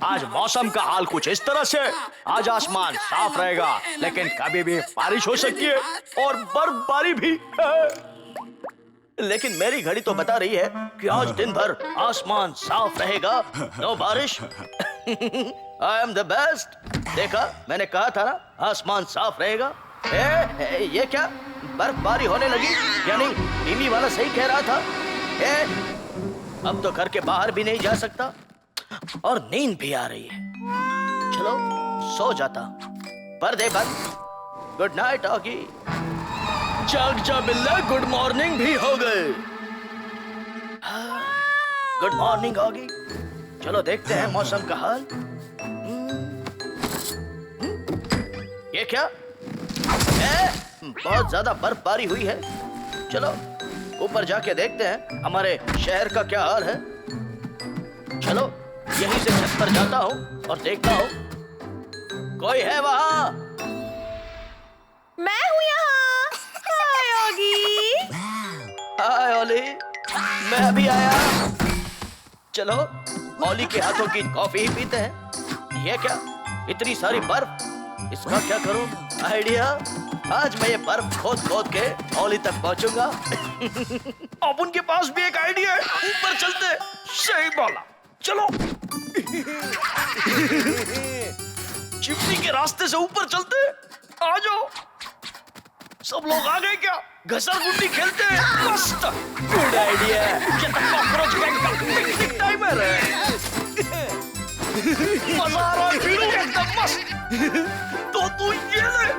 आज मौसम का हाल कुछ इस तरह से, आज आसमान साफ रहेगा लेकिन कभी भी बारिश हो सकती है और बर्फबारी भी। लेकिन मेरी घड़ी तो बता रही है कि आज दिन भर आसमान साफ रहेगा, नो बारिश। I am the best. देखा, मैंने कहा था ना आसमान साफ रहेगा। ये क्या, बर्फबारी होने लगी? यानी टीवी वाला सही कह रहा था। अब तो घर के बाहर भी नहीं जा सकता और नींद भी आ रही है। चलो सो जाता, पर्दे बंद। Good night Oggy. जाग जा बिल्ला, गुड मॉर्निंग भी हो गए। Good morning Oggy. चलो देखते हैं मौसम का हाल। ये क्या, बहुत ज्यादा बर्फबारी हुई है। चलो ऊपर जाके देखते हैं हमारे शहर का क्या हाल है। चलो यहीं से छत पर जाता हूँ और देखता हूँ कोई है वहाँ। मैं हूँ यहाँ। हाय ऑगी। हाय ओली, मैं अभी आया। चलो ओली के हाथों की कॉफी ही पीते हैं। ये क्या, इतनी सारी बर्फ, इसका क्या करूँ? आइडिया, आज मैं ये बर्फ खोद खोद के ओली तक पहुंचूंगा। अब उनके पास भी एक आइडिया है, ऊपर चलते। सही बोला, चलो। चिमनी के रास्ते से ऊपर चलते। आ जाओ। सब लोग आ गए क्या? घसरगुंडी खेलते हैं। मस्त, गुड आइडिया। ये तो कॉकरोच गैंग का पिकनिक टाइमर है। मजा आ रहा है, हीरो एकदम मस्त। तो तू ये ले।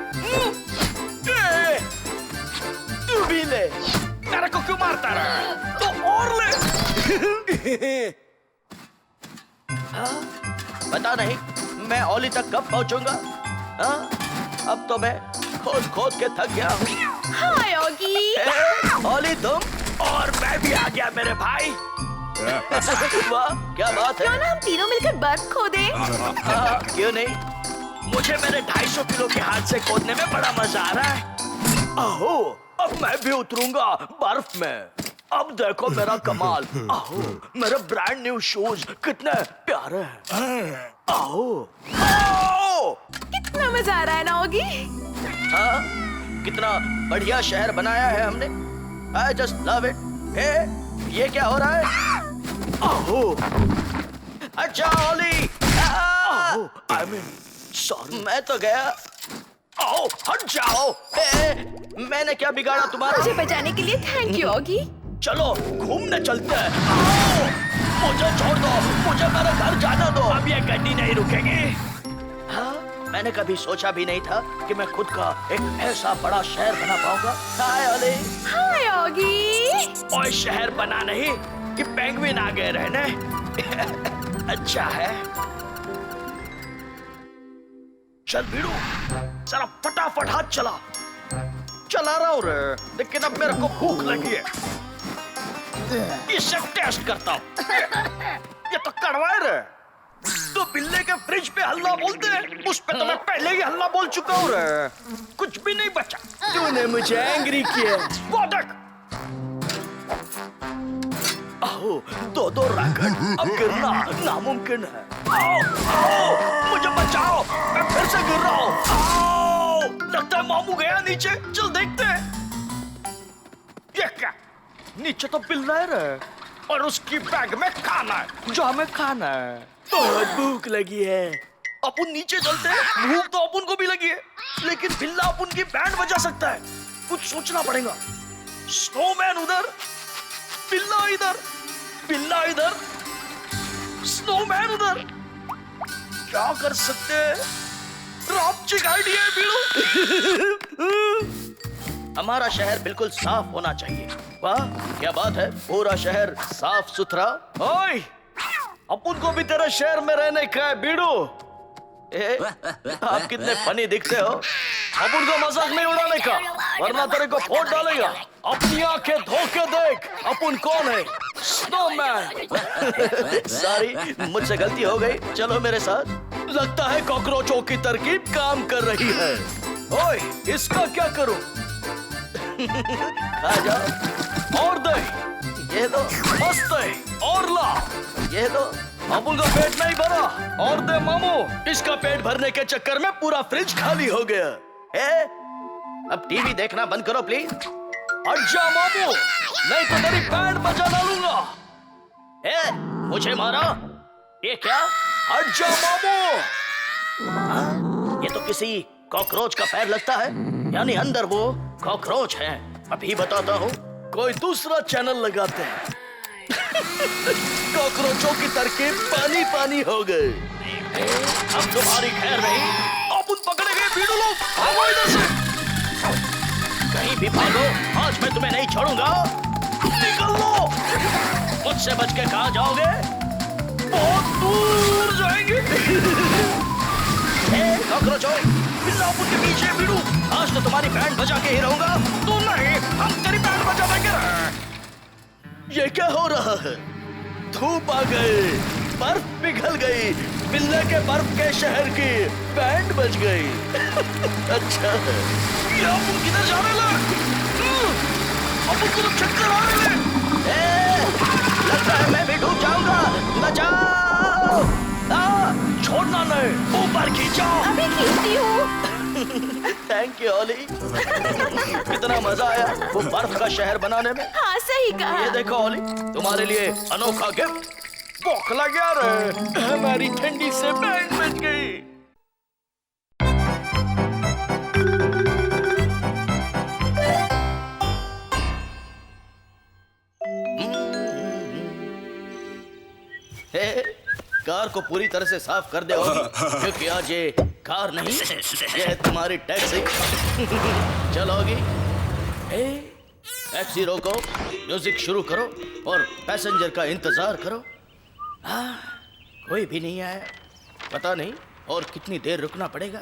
तू भी ले। मेरे को क्यों मारता रहा? तो और ले। पता नहीं मैं ओली तक कब पहुंचूंगा। अब तो मैं खोद खोद के थक गया हूँ। हाय ऑगी। ओली तुम, और मैं भी आ गया मेरे भाई। वाह क्या बात है। क्यों ना हम तीनों मिलकर बर्फ खोदें? क्यों नहीं, मुझे मेरे 250 किलो के हाथ से खोदने में बड़ा मजा आ रहा है। आहो, अब मैं भी उतरूंगा बर्फ में। अब देखो मेरा कमाल। आहो, मेरे ब्रांड न्यू शूज कितने प्यारे हैं। आहो, कितना मजा आ रहा है ना ऑगी। हाँ, कितना बढ़िया शहर बनाया है हमने। I just love it। ये क्या हो रहा है? आहो, अच्छा ओली। I mean, sorry, मैं तो गया। आओ, हट जाओ। मैंने क्या बिगाड़ा तुम्हारा? मुझे बचाने के लिए थैंक यू ऑगी। चलो घूमने चलते हैं। आओ, मुझे छोड़ दो, मुझे मेरे घर जाना दो। अब ये गाड़ी नहीं रुकेगी। हाँ, मैंने कभी सोचा भी नहीं था कि मैं खुद का एक ऐसा बड़ा शहर बना पाऊंगा। हाय ओली। हाय ऑगी। और शहर बना नहीं कि पेंगुइन आ गए रहने। अच्छा है। चल भिड़ू, जरा फटाफट हाथ चला रहा हूँ रे, लेकिन अब मेरे को भूख लगी है। इसे टेस्ट करता हूँ। ये तो कड़वा है रे। तो बिल्ले के फ्रिज पे हल्ला बोलते हैं, उस पे तो मैं पहले ही हल्ला बोल चुका हूँ रे। कुछ भी नहीं बचा। तूने मुझे एंग्री किया। वो देख। आओ, दो रैकेट, अब गिरना नामुमकिन है। आओ, मुझे बचाओ, मैं फिर से गिर रहा हूँ। आओ, लगता है मामू गया नीचे। चल देखते हैं। ये क्या, नीचे तो बिल्ला है और उसकी बैग में खाना है जो हमें खाना है। बहुत भूख लगी है। अपन नीचे चलते हैं। भूख तो अपन को भी लगी है, लेकिन बिल्ला अपन की बैंड बजा सकता है। कुछ सोचना पड़ेगा। स्नोमैन उधर, बिल्ला इधर, बिल्ला इधर, स्नोमैन उधर। क्या कर सकते हैं? रापचिक आइडिया बीड़ू। हमारा शहर बिल्कुल साफ होना चाहिए। वाह क्या बात है, पूरा शहर साफ सुथरा। ओए, अपन को भी तेरे शहर में रहने का है बीड़ू। आप कितने फनी दिखते हो। अपन को मजाक नहीं उड़ाने का, वरना तेरे को फोड़ डालेगा। अपनी आंखें धो के देख, अपन कौन है? स्नोमैन। सॉरी, मुझसे गलती हो गई। चलो मेरे साथ। लगता है कॉकरोचों की तरकीब काम कर रही है। ओए, इसका क्या करूं? खा जाओ। और दे, ये दो। मस्त है। और ला, ये दो। अपन का पेट नहीं भरा और दे मामू, इसका पेट भरने के चक्कर में पूरा फ्रिज खाली हो गया। अब टीवी देखना बंद करो प्लीज। अच्छा मामू, नहीं तो तेरी बैंड बजा डालूंगा। मुझे मारा? ये क्या? अच्छा मामू, ये तो किसी कॉकरोच का पैर लगता है, यानी अंदर वो कॉकरोच है। अभी बताता हूँ, कोई दूसरा चैनल लगाते हैं। कॉकरोचों की तरकीब पानी पानी हो गई। अब तुम्हारी खैर नहीं, अब पकड़े गए भीड़ू लोग। भागो इधर से, कहीं भी भागो, आज मैं तुम्हें नहीं छोड़ूंगा। निकल लो, मुझसे बच के कहाँ जाओगे? बहुत दूर जाएंगे। कॉकरोचों, बिल्लापुर के पीछे भीड़ू, आज तो तुम्हारी बैंड बजा के ही रहूंगा। तू नहीं, हम तेरी बैंड बजा देंगे। ये क्या हो रहा है? धूप आ गई, बर्फ पिघल गई, बिल्ले के बर्फ के शहर की बैंड बज गई। अच्छा है। ये अपन किधर जा रहे हैं? अपन को तो चक्कर आ रहे हैं। लगता है मैं भी डूब जाऊंगा। बचाओ! छोड़ना नहीं, ऊपर खींचो। अभी खींचती हूँ। थैंक यू ओली। कितना मजा आया वो बर्फ का शहर बनाने में। हाँ सही कहा। ये देखो ओली, तुम्हारे लिए अनोखा गिफ्ट। बौखला गया रे, हमारी ठंडी से बैंड बज गई। कार को पूरी तरह से साफ कर दे ओली, क्योंकि आज ये कार नहीं, ये है तुम्हारी टैक्सी। चलोगी? टैक्सी रोको, म्यूजिक शुरू करो और पैसेंजर का इंतजार करो। कोई भी नहीं आया, पता नहीं और कितनी देर रुकना पड़ेगा।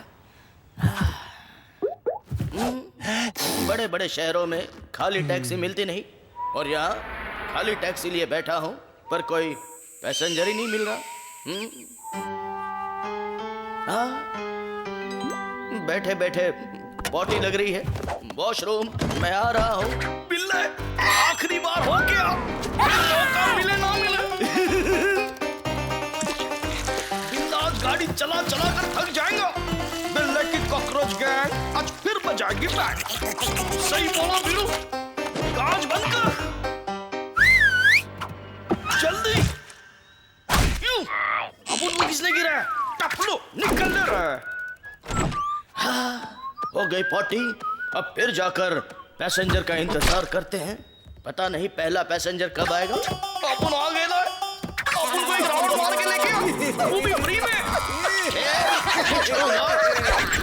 बड़े बड़े शहरों में खाली टैक्सी मिलती नहीं, और यहाँ खाली टैक्सी लिए बैठा हूँ पर कोई पैसेंजर ही नहीं मिल रहा। बैठे बैठे पॉटी लग रही है। वॉशरूम, मैं आ रहा हूँ। बिल्ले, आखिरी बार हो गया, मौका मिले ना मिले। बिल्ला आज गाड़ी चला चला कर थक जाएगा। बिल्ले की कॉकरोच गैंग आज फिर बजाएगी बैंड। सही बोला बिल्लू, कांच बंद कर जल्दी। अब किसने गिरा है? टपलो निकल रहा है। हो गई पॉटी, अब फिर जाकर पैसेंजर का इंतजार करते हैं। पता नहीं पहला पैसेंजर कब आएगा। अपन आ गए ना, अपन को एक राउंड मार के लेके, वो भी फ्री में।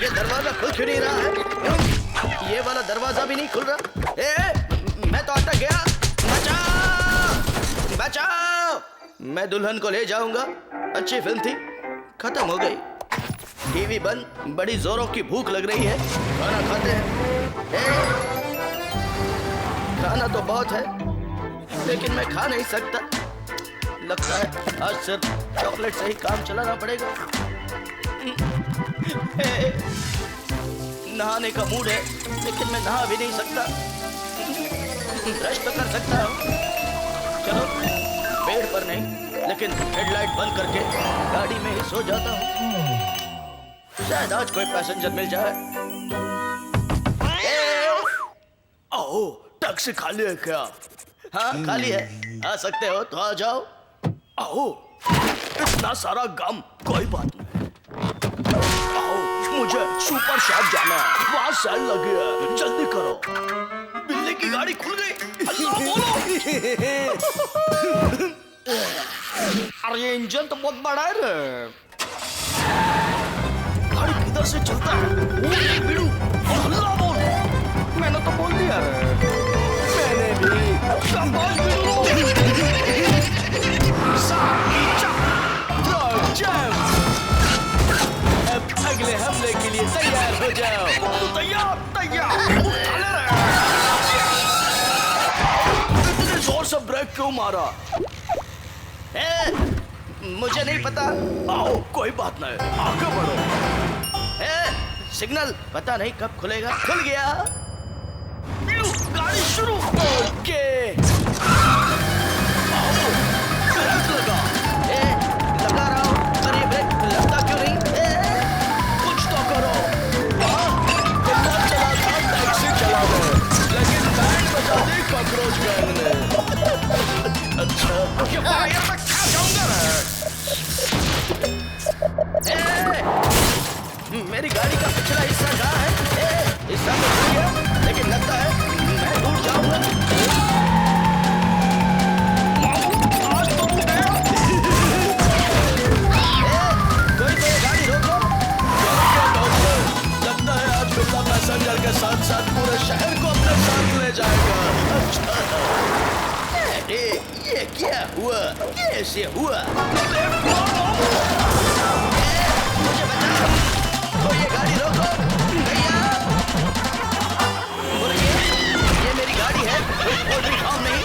ये दरवाजा खुल क्यों नहीं रहा है? ये वाला दरवाजा भी नहीं खुल रहा। मैं तो अटक गया। बचाओ, बचाओ! मैं दुल्हन को ले जाऊंगा। अच्छी फिल्म थी, खत्म हो गई। टीवी बंद, बड़ी जोरों की भूख लग रही है। खाना खाते हैं। खाना तो बहुत है, लेकिन मैं खा नहीं सकता। लगता है आज सिर्फ चॉकलेट से ही काम चलाना पड़ेगा। नहाने का मूड है, लेकिन मैं नहा भी नहीं सकता। ब्रश तो कर सकता हूँ। चलो, पेड़ पर नहीं, लेकिन हेडलाइट बंद करके गाड़ी में ही सो जाता हूँ। शायद आज कोई पैसेंजर मिल जाए। आओ, टैक्सी खाली है क्या? हाँ खाली है, आ सकते हो तो आ जाओ। आओ, इतना सारा गम, कोई बात नहीं। आओ, मुझे सुपर शॉप जाना है, वहाँ सेल लगी है, जल्दी करो। बिल्ली की गाड़ी खुल गई। अल्लाह बोलो। अरे ये इंजन तो बहुत बड़ा है रे। गाड़ी किधर से चलता है? वो बिड़ू, अल्लाह बोल। मैंने तो बोल दिया रे। मैंने भी। शाबाश बिड़ू। अब अगले हमले के लिए तैयार हो जाओ। तैयार, तैयार। इतने जोर से ब्रेक क्यों मारा? मुझे नहीं पता। आओ, कोई बात नहीं, आगे बढ़ो। सिग्नल पता नहीं कब खुलेगा। खुल गया। गाड़ी शुरू। ओके। आओ, ब्रेक लगा। जाएगा। अच्छा, अरे ये क्या हुआ, कैसे हुआ? मुझे बचाओ, तो ये गाड़ी रोको भैया। ये मेरी गाड़ी है, कोई काम नहीं।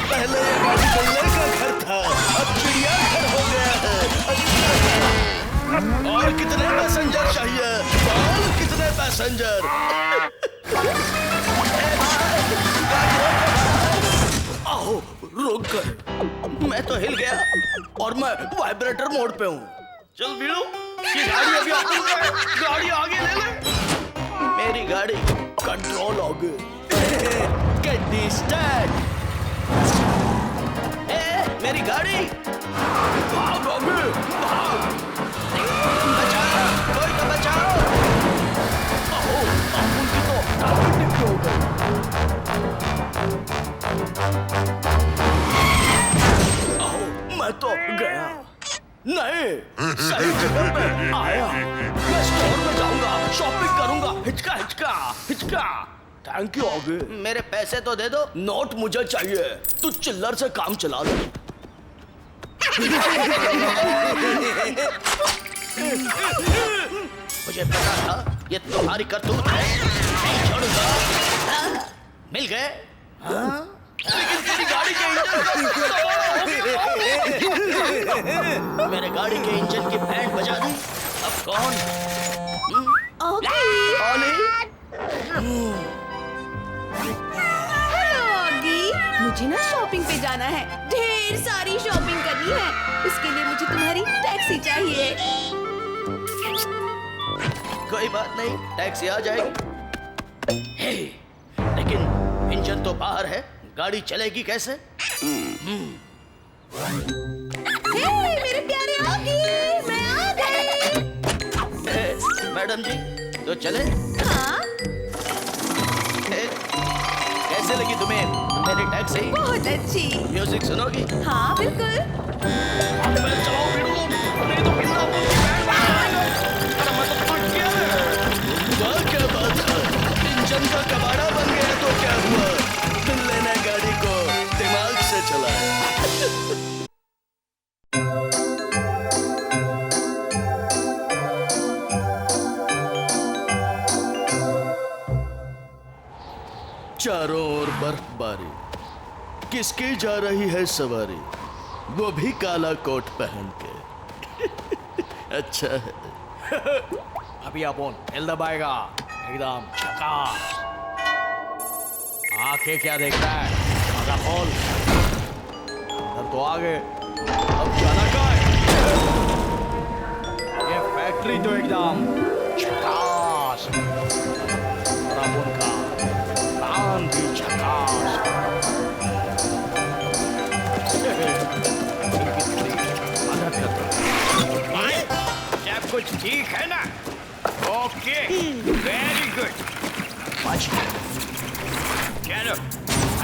पहले ये गाड़ी गुल्ले का घर था, अब चिड़ियाघर हो गया है। और कितने पैसेंजर चाहिए? और कितने पैसेंजर? आओ, रुक कर। मैं तो हिल गया और मैं वाइब्रेटर मोड पे हूँ। चल वीरू, ये गाड़ी अभी आगे है, गाड़ी आगे ले ले। मेरी गाड़ी कंट्रोल आगे। Get this done। मेरी गाड़ी भाग आगे, भाग। बचाओ, कोई तो बचाओ। आओ, उनकी तो टांगें टिप हो गई। आओ, मैं तो गया। नहीं, सही जगह पे आया। मैं स्टोर में जाऊंगा, शॉपिंग करूंगा। हिचका हिचका हिचका। थैंक यू आगे। मेरे पैसे तो दे दो। नोट मुझे चाहिए। तू चिल्लर से काम चला ले। मुझे पता था ये तुम्हारी करतूत है, नहीं छोड़ूंगा। मिल गए? लेकिन तेरी गाड़ी के इंजन मेरे गाड़ी के इंजन की बैंड बजा दी। अब कौन? ऑगी। हेलो ऑगी, मुझे ना शॉपिंग पे जाना है, ढेर सारी शॉपिंग करनी है। उसके लिए मुझे तुम्हारी टैक्सी चाहिए। कोई बात नहीं, टैक्सी आ जाएगी। हे, लेकिन इंजन तो बाहर है, गाड़ी चलेगी कैसे? हे मेरे प्यारे ऑगी, मैं आ गई। मैडम जी, तो चले? हाँ? कैसे लगी तुम्हें मेरी टैक्सी? बहुत अच्छी। म्यूजिक सुनोगी? हाँ बिल्कुल। चलाओ वीरू, नहीं तो पिल्ला बोल के बैंड बजाएगा। अरे मैं तो फट गया। वाह क्या बात है, इंजन का कबाड़ा बन गया तो क्या हुआ? पिल्ले ने गाड़ी को दिमाग से चलाया। चारों ओर बर्फबारी, किसकी जा रही है सवारी, वो भी काला कोट पहन के। अच्छा है। अभी अपन हिल दबाएगा, एकदम झकास। आंखें क्या देखता है, आधा खोल। अंदर तो आ गए, अब जाना कहाँ है? ये फैक्ट्री तो एकदम झकास। और अब उनका काम भी झकास। मदद करते हैं। सब कुछ ठीक है ना? Okay, very good. चलो,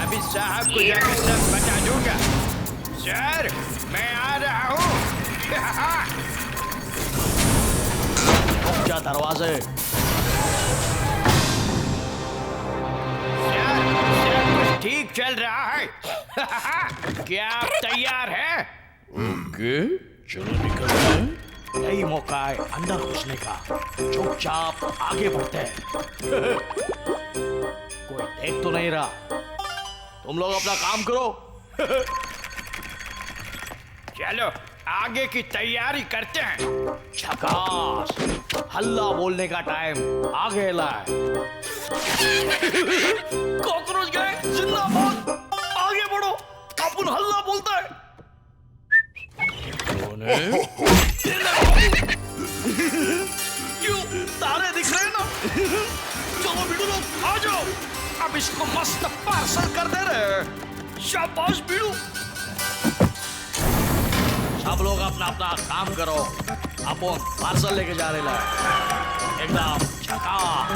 अभी साहब को जाकर सब बता दूंगा। सर, मैं आ रहा हूँ। जा दरवाजे। सर, सब कुछ ठीक चल रहा है। क्या आप तैयार हैं? ओके, चलो निकलते हैं। यही मौका है अंदर घुसने का। चुपचाप आगे बढ़ते हैं। कोई देख तो नहीं रहा। तुम लोग अपना काम करो। चलो, आगे की तैयारी करते हैं। झकास। हल्ला बोलने का टाइम आ गया है। कॉकरोच गए, जिंदाबाद। आगे बढ़ो, अपन हल्ला बोलता है। क्यों, तारे दिख रहे हैं ना? चलो बीड़ू लोग आ जाओ, अब इसको मस्त पार्सल कर दे रहे हैं। शाबाश बीड़ू। सब लोग अपना अपना काम करो। अपन पार्सल लेके जा रहे हैं एकदम झकास।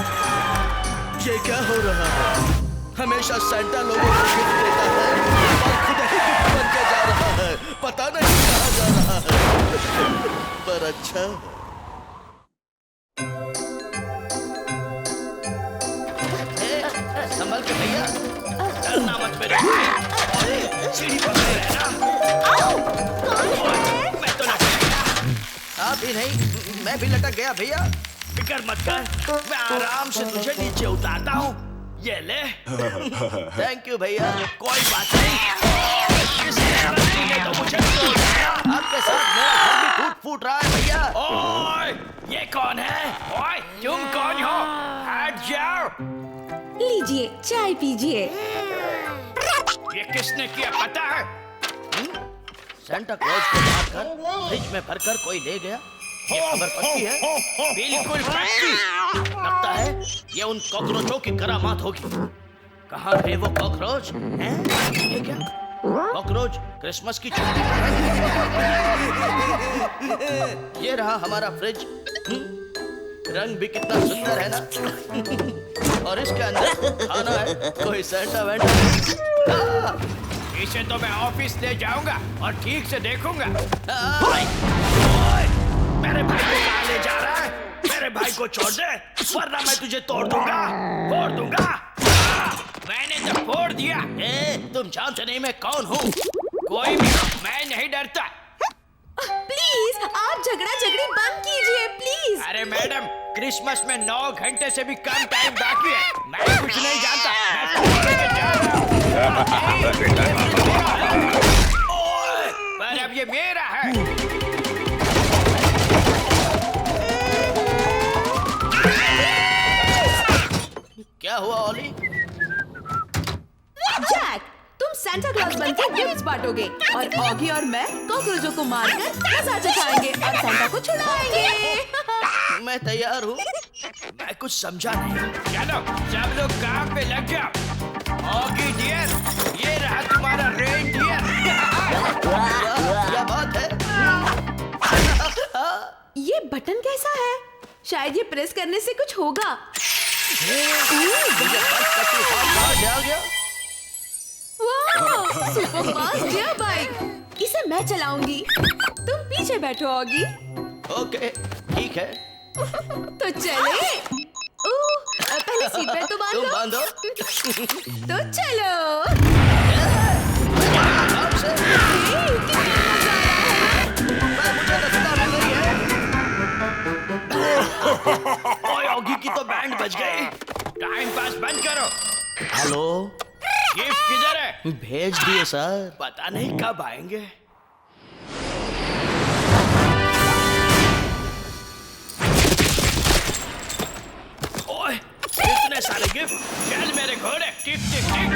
ये क्या हो रहा है? हमेशा सेंटा लोगों को गिफ्ट देता है और खुद ही गिफ्ट बन के जा रहा है। पता नहीं कहाँ जा रहा है, पर अच्छा है। संभल के भैया, डरना मत मेरे भाई। सीढ़ी पकड़े रहना। मैं तो लटक गया। आप ही नहीं, मैं भी लटक गया भैया। फिकर मत कर, मैं आराम से तुझे नीचे उतारता हूँ। ये ले। थैंक यू भैया। कोई बात नहीं। तूने तो मुझे तोड़ दिया। आपके साथ मेरा घर भी टूट फूट रहा है भैया। ओए, ये कौन है? ओए, तुम कौन हो? हट जाओ। लीजिए चाय पीजिए। ये किसने किया पता है? सेंटा क्लॉज को मारकर फ्रिज में भरकर कोई ले गया। ये खबर पक्की है? बिल्कुल पक्की। लगता है ये उन कॉकरोचों की करामात होगी। कहाँ गए वो कॉकरोच? हैं? ये क्या? कॉकरोच क्रिसमस की छुट्टी पर है। ये रहा हमारा फ्रिज। रंग भी कितना सुंदर है ना। और इसके अंदर खाना है। कोई सेंटा वेंटा। इसे तो मैं ऑफिस ले जाऊंगा और ठीक से देखूंगा। मेरे भाई को कहाँ ले जा रहा है? मेरे भाई को छोड़ दे, वरना मैं तुझे तोड़ दूंगा, फोड़ दूंगा। मैंने तो फोड़ दिया। तुम जानते नहीं मैं कौन हूँ? कोई भी, मैं नहीं डरता। प्लीज आप झगड़ा झगड़ी बंद कीजिए प्लीज। अरे मैडम, क्रिसमस में 9 घंटे से भी कम टाइम बाकी है। मैं कुछ नहीं जानता। मैं लेके जा रहा हूँ। पर अब ये मेरा है। क्या हुआ ओली? जैक, तुम सेंटा क्लॉज बनकर गिफ्ट्स बांटोगे और ऑगी और मैं कॉकरोचों को मारकर मजा चखाएंगे और सेंटा को छुड़ाएंगे। मैं तैयार हूँ। मैं कुछ समझा नहीं। चलो सब लोग काम पे लग जाओ। ऑगी डियर, ये रहा तुम्हारा रेनडियर। क्या बात है? ये बटन कैसा है? शायद ये प्रेस करने से कुछ होगा। आ गया। वाह, सुपर फास्ट गियर बाइक। इसे मैं चलाऊंगी, तुम पीछे बैठो ऑगी। ओके, ठीक है। तो चले। पहले सीट बेल्ट तो बांधो। तुम बांधो। तो चलो। आराम से। कितना मजा आ रहा है। मुझे तो सुना मिल रही है। ओए, ऑगी की तो बैंड बज गई। टाइम पास बंद करो। हेलो, गिफ्ट किधर है? भेज दिए सर। पता नहीं कब आएंगे। ओए, इतने सारे गिफ्ट। चल मेरे घोड़े, टिक टिक टिक।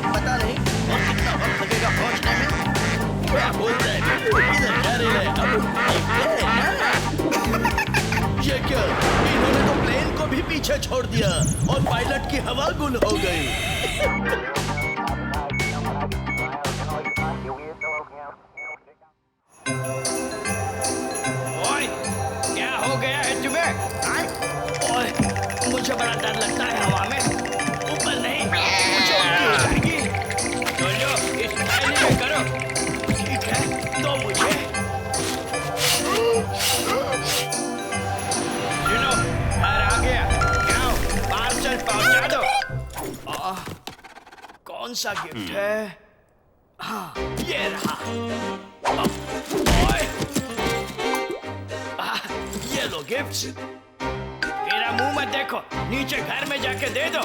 पता नहीं और कितना वक्त लगेगा पहुंचने में। क्या बोलते हैं? इधर जा रहे हैं। ये क्या? इन्होंने तो प्लेन को भी पीछे छोड़ दिया और पायलट की हवा गुल हो गई। ओए, क्या हो गया है तुम्हें? ओए, मुझे बड़ा डर लगता है हवा में। ऊपर नहीं, मुझे उल्टी हो जाएगी। चलो इस थैली में करो। ठीक है, तो मुझे सुनो, घर आ गया। जाओ पार्सल पहुंचा दो। कौन सा गिफ्ट है? हाँ, ये रहा। ओए, ये लो गिफ्ट्स। मेरा मुंह मत देखो, नीचे घर में जाके दे दो।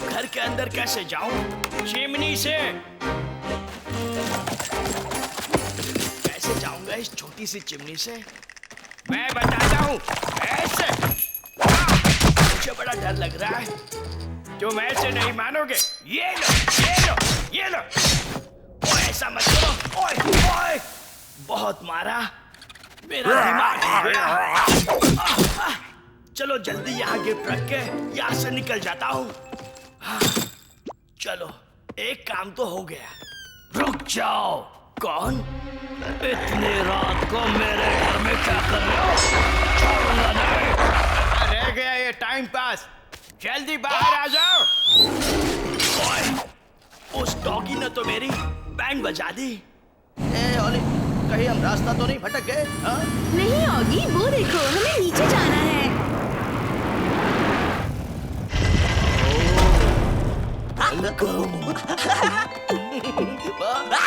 घर के अंदर कैसे जाऊं? चिमनी से। कैसे जाऊंगा इस छोटी सी चिमनी से? मैं बताता हूँ, ऐसे। मुझे बड़ा डर लग रहा है। तुम ऐसे नहीं मानोगे। ये लो, ये लो, ये लो। ओए, ऐसा मत करो। ओए, ओए, बहुत मारा। मेरा दिमाग हिल गया। चलो जल्दी यहाँ गिफ्ट रख के यहाँ से निकल जाता हूँ। चलो, एक काम तो हो गया। रुक जाओ। कौन? इतनी रात को मेरे घर में क्या कर रहे हो? छोड़ूंगा नहीं। रह गया ये टाइम पास। जल्दी बाहर आ जाओ। ओए, उस डॉगी ने तो मेरी बैंड बजा दी। ए ओली, कहीं हम रास्ता तो नहीं भटक गए? हाँ? नहीं ऑगी, वो देखो हमें नीचे जाना है।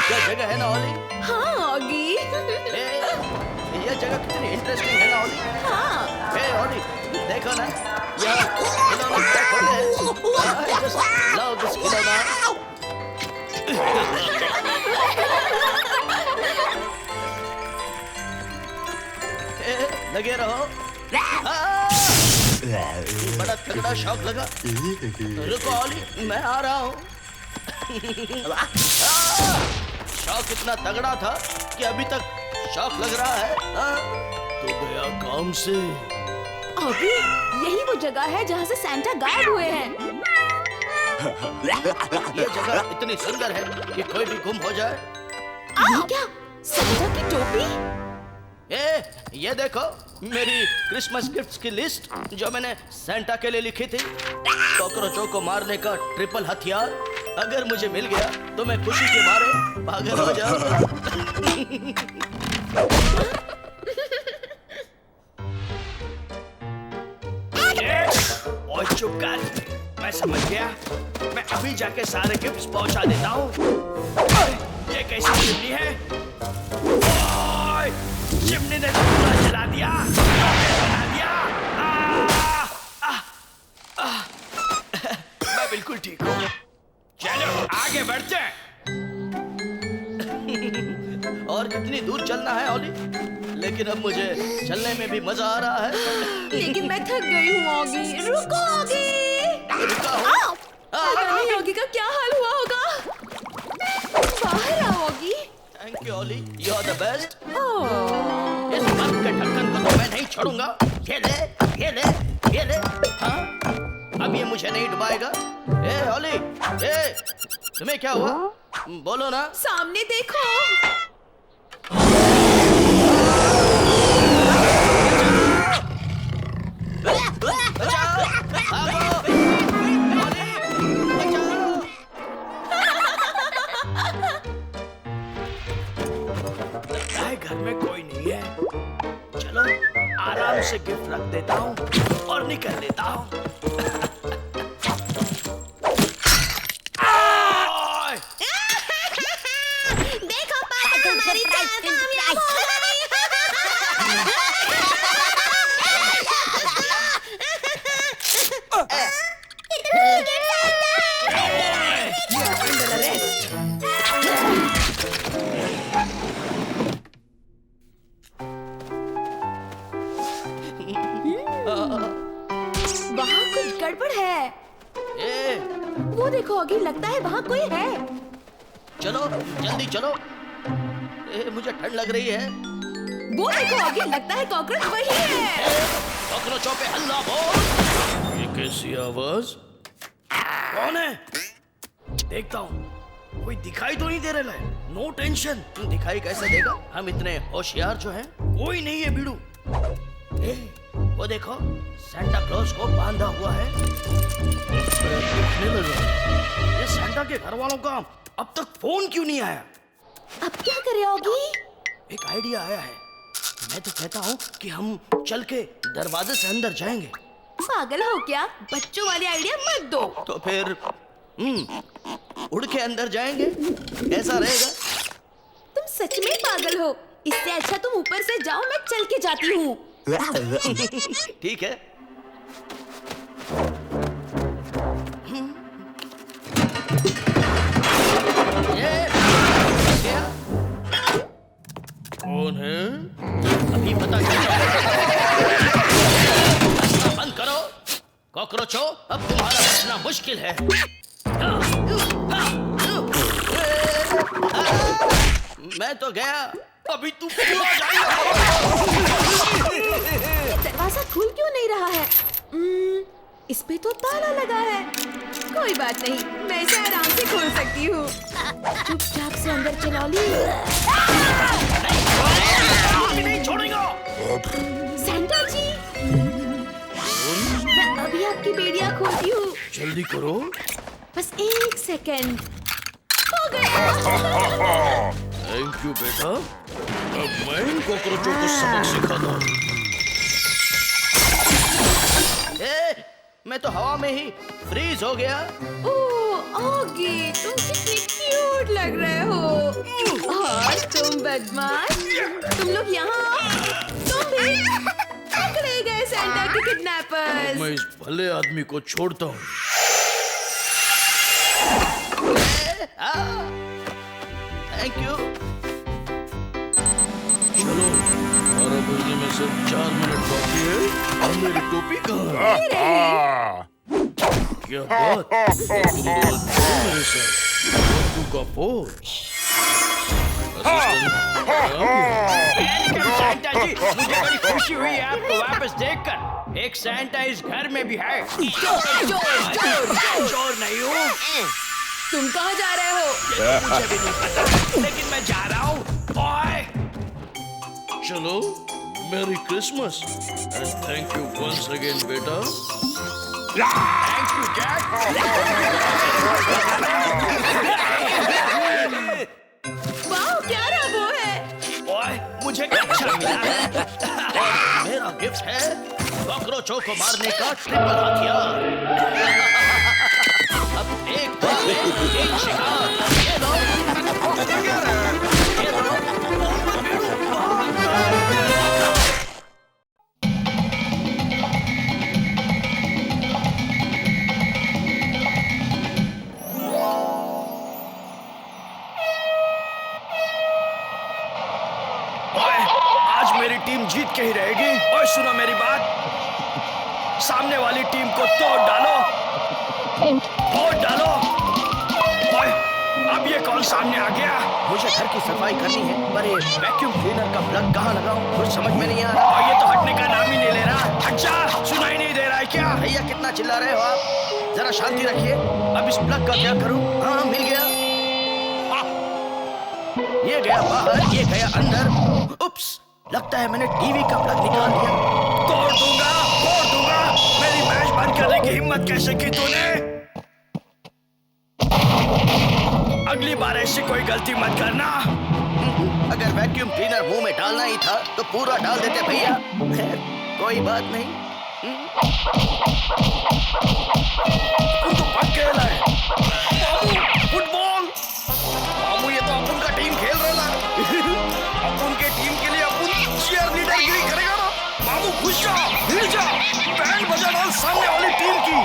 क्या जगह है ना ओली? हाँ ऑगी। ये जगह कितनी इंटरेस्टिंग है ना ओली? हाँ। हे ओली, देखो ना, यहाँ खिलौने पैक होते हैं। Just love this खिलौना। लगे रहो। बड़ा तगड़ा शौक लगा। रुको ओली, मैं आ रहा हूँ। शौक इतना तगड़ा था कि अभी तक शौक लग रहा है। तो गया काम से। ऑगी, यही वो जगह है जहाँ से सैंटा गायब हुए हैं। ये जगह इतनी सुंदर है कि कोई भी गुम हो जाए। ये क्या? सैंटा की टोपी? ये देखो मेरी क्रिसमस गिफ्ट्स की लिस्ट जो मैंने सैंटा के लिए लिखी थी। कॉकरोचों को मारने का ट्रिपल हथियार अगर मुझे मिल गया तो मैं खुशी के मारे पागल हो जाऊंगा। ओए चुप कर, मैं समझ गया। मैं अभी जाके सारे गिफ्ट्स पहुंचा देता हूँ। ये कैसी चिमनी है? ओए, चिमनी ने पूरा जला दिया, बना दिया। मैं बिल्कुल ठीक हूँ। चलो आगे बढ़ते हैं। और कितनी दूर चलना है ओली? लेकिन अब मुझे चलने में भी मजा आ रहा है। लेकिन मैं थक गई हूँ ऑगी। रुको ऑगी। रुका हो? पता नहीं ऑगी का क्या हाल हुआ होगा। बाहर आओ Oggy. Thank you Ollie, you are the best. Oh, इस बग के ढक्कन को तो मैं नहीं छोड़ूंगा। ये ले, ये ले, ये ले। हाँ, अब ये मुझे नहीं डुबाएगा। ओली, तुम्हें क्या हुआ? बोलो ना। सामने देखो। बचाओ, भागो, ओली, बचाओ। लगता है घर में कोई नहीं है। चलो आराम से गिफ्ट रख देता हूँ और निकल लेता हूँ। देखो पापा, तुम्हारी चाल कामयाब हो वहाँ कुछ गड़बड़ है। वो देखो ऑगी, लगता है वहाँ कोई है। चलो जल्दी चलो। मुझे ठंड लग रही है। वो देखो ऑगी, लगता है कॉकरोच वही है। कॉकरोचों पे हल्ला बोल। ये कैसी आवाज? कौन है? देखता हूँ। कोई दिखाई तो नहीं दे रहा है। नो टेंशन, दिखाई कैसे देगा? हम इतने होशियार जो हैं। कोई नहीं है बीड़ू। वो देखो, सैंटा क्लॉज को बांधा हुआ है। ये सैंटा के घर वालों का अब तक फोन क्यों नहीं आया? अब क्या करे ऑगी? एक आइडिया आया है। मैं तो कहता हूँ कि हम चल के दरवाजे से अंदर जाएंगे। पागल हो क्या? बच्चों वाली आइडिया मत दो। तो फिर उड़ के अंदर जाएंगे, ऐसा रहेगा। तुम सच में पागल हो। इससे अच्छा तुम ऊपर से जाओ, मैं चल के जाती हूँ। ठीक है। कौन है? अभी पता बंद करो। कॉकरोचों, अब तुम्हारा बचना मुश्किल है। मैं तो गया, अभी तू पूरा जाएगा। दरवाजा खुल क्यों नहीं रहा है? इस पे तो ताला लगा है। कोई बात नहीं, मैं इसे आराम से खोल सकती हूँ। चुपचाप से अंदर चला ली। नहीं छोड़ेगा। सैंटा जी, मैं अभी आपकी बेड़ियाँ खोलती हूँ। जल्दी करो। बस एक सेकंड। हो गया। थैंक यू बेटा। अब मैं इन कॉकरोचों को सबक सिखाता हूँ। मैं तो हवा में ही फ्रीज हो गया। ओह ओगी, तुम कितने क्यूट लग रहे हो। और तुम बदमाश, तुम लोग यहाँ आओ। तुम भी पकड़े गए सेंटा के किडनैपर्स। मैं इस भले आदमी को छोड़ता हूँ। Thank you. चलो, 12 बजने में सिर्फ 4 मिनट बाकी है। और मेरी टोपी कहाँ है? क्या बात? तुम दोनों चलो मेरे साथ। बंदूक का फोर्स। वेलकम सैंटा जी, मुझे बड़ी खुशी हुई है आपको वापस देखकर। एक सैंटा इस घर में भी है। चोर नहीं हूँ। तुम कहाँ जा रहे हो? ये तो मुझे भी नहीं पता, लेकिन मैं जा रहा हूँ। ओए, चलो, merry Christmas and thank you once again बेटा। Thank you Jack. वाह, प्यारा वो है। ओए, मुझे क्या अच्छा मिला है? मेरा गिफ्ट है कॉकरोचों को मारने का ट्रिपल हथियार। अब एक बार में एक शिकार। ये लो। ये लो। आज मेरी टीम जीत के ही रहेगी। और सुनो मेरी बात, सामने वाली टीम को तोड़ डालो। ओए, अब ये कौन सामने आ गया? मुझे घर की सफाई करनी है, पर ये वैक्यूम क्लीनर का प्लग कहाँ लगाऊं? कुछ समझ में नहीं आ रहा। और ये तो हटने का नाम ही नहीं ले रहा। अच्छा, सुनाई नहीं दे रहा है क्या? भैया कितना चिल्ला रहे हो आप? जरा शांति रखिए। अब इस प्लग का क्या करूं? हाँ, मिल गया। ये गया बाहर, ये गया अंदर। उप्स, लगता है मैंने टीवी का प्लग निकाल दिया। तोड़ दूंगा। मेरी मैच बंद करने की हिम्मत कैसे की तूने? अगली बार ऐसी कोई गलती मत करना। अगर वैक्यूम क्लीनर मुंह में डालना ही था तो पूरा डाल देते भैया। कोई बात नहीं। तू तो पक्के है। फुटबॉल। मामू, ये तो अपन का टीम खेल रहा है। अपन के टीम के लिए अपन चीयर लीडरगिरी करेगा ना। मामू खुश जा, हिल जा, बैंड बजा डाल सामने वाली टीम की।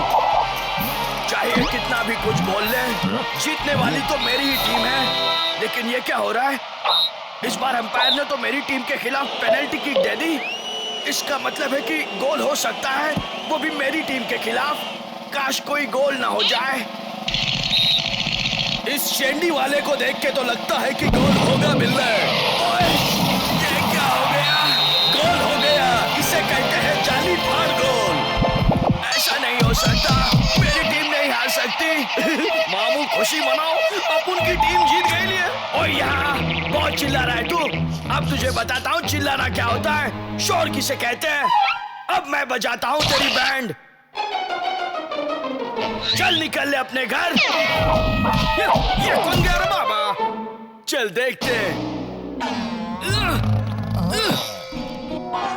चाहे कितना भी कुछ बोल ले, जीतने वाली तो मेरी ही टीम है। लेकिन ये क्या हो रहा है? इस बार अंपायर ने तो मेरी टीम के खिलाफ पेनल्टी किक दे दी। इसका मतलब है कि गोल हो सकता है, वो भी मेरी टीम के खिलाफ। काश कोई गोल ना हो जाए। इस शेंडी वाले को देख के तो लगता है कि गोल होगा मिल रहा है। ओए, ये क्या हो गया? गोल हो गया। इसे कहते हैं जाली फाड़ गोल। ऐसा नहीं हो सकता, मेरी टीम नहीं हार सकती। मामू खुशी मनाओ, अपन की टीम जीत गई लिए। और यहाँ बहुत चिल्ला रहा है तू। अब तुझे बताता हूँ चिल्लाना क्या होता है। शोर किसे कहते हैं। अब मैं बजाता हूँ तेरी बैंड। चल निकल ले अपने घर। ये कौन गया रे बाबा? चल देखते हैं।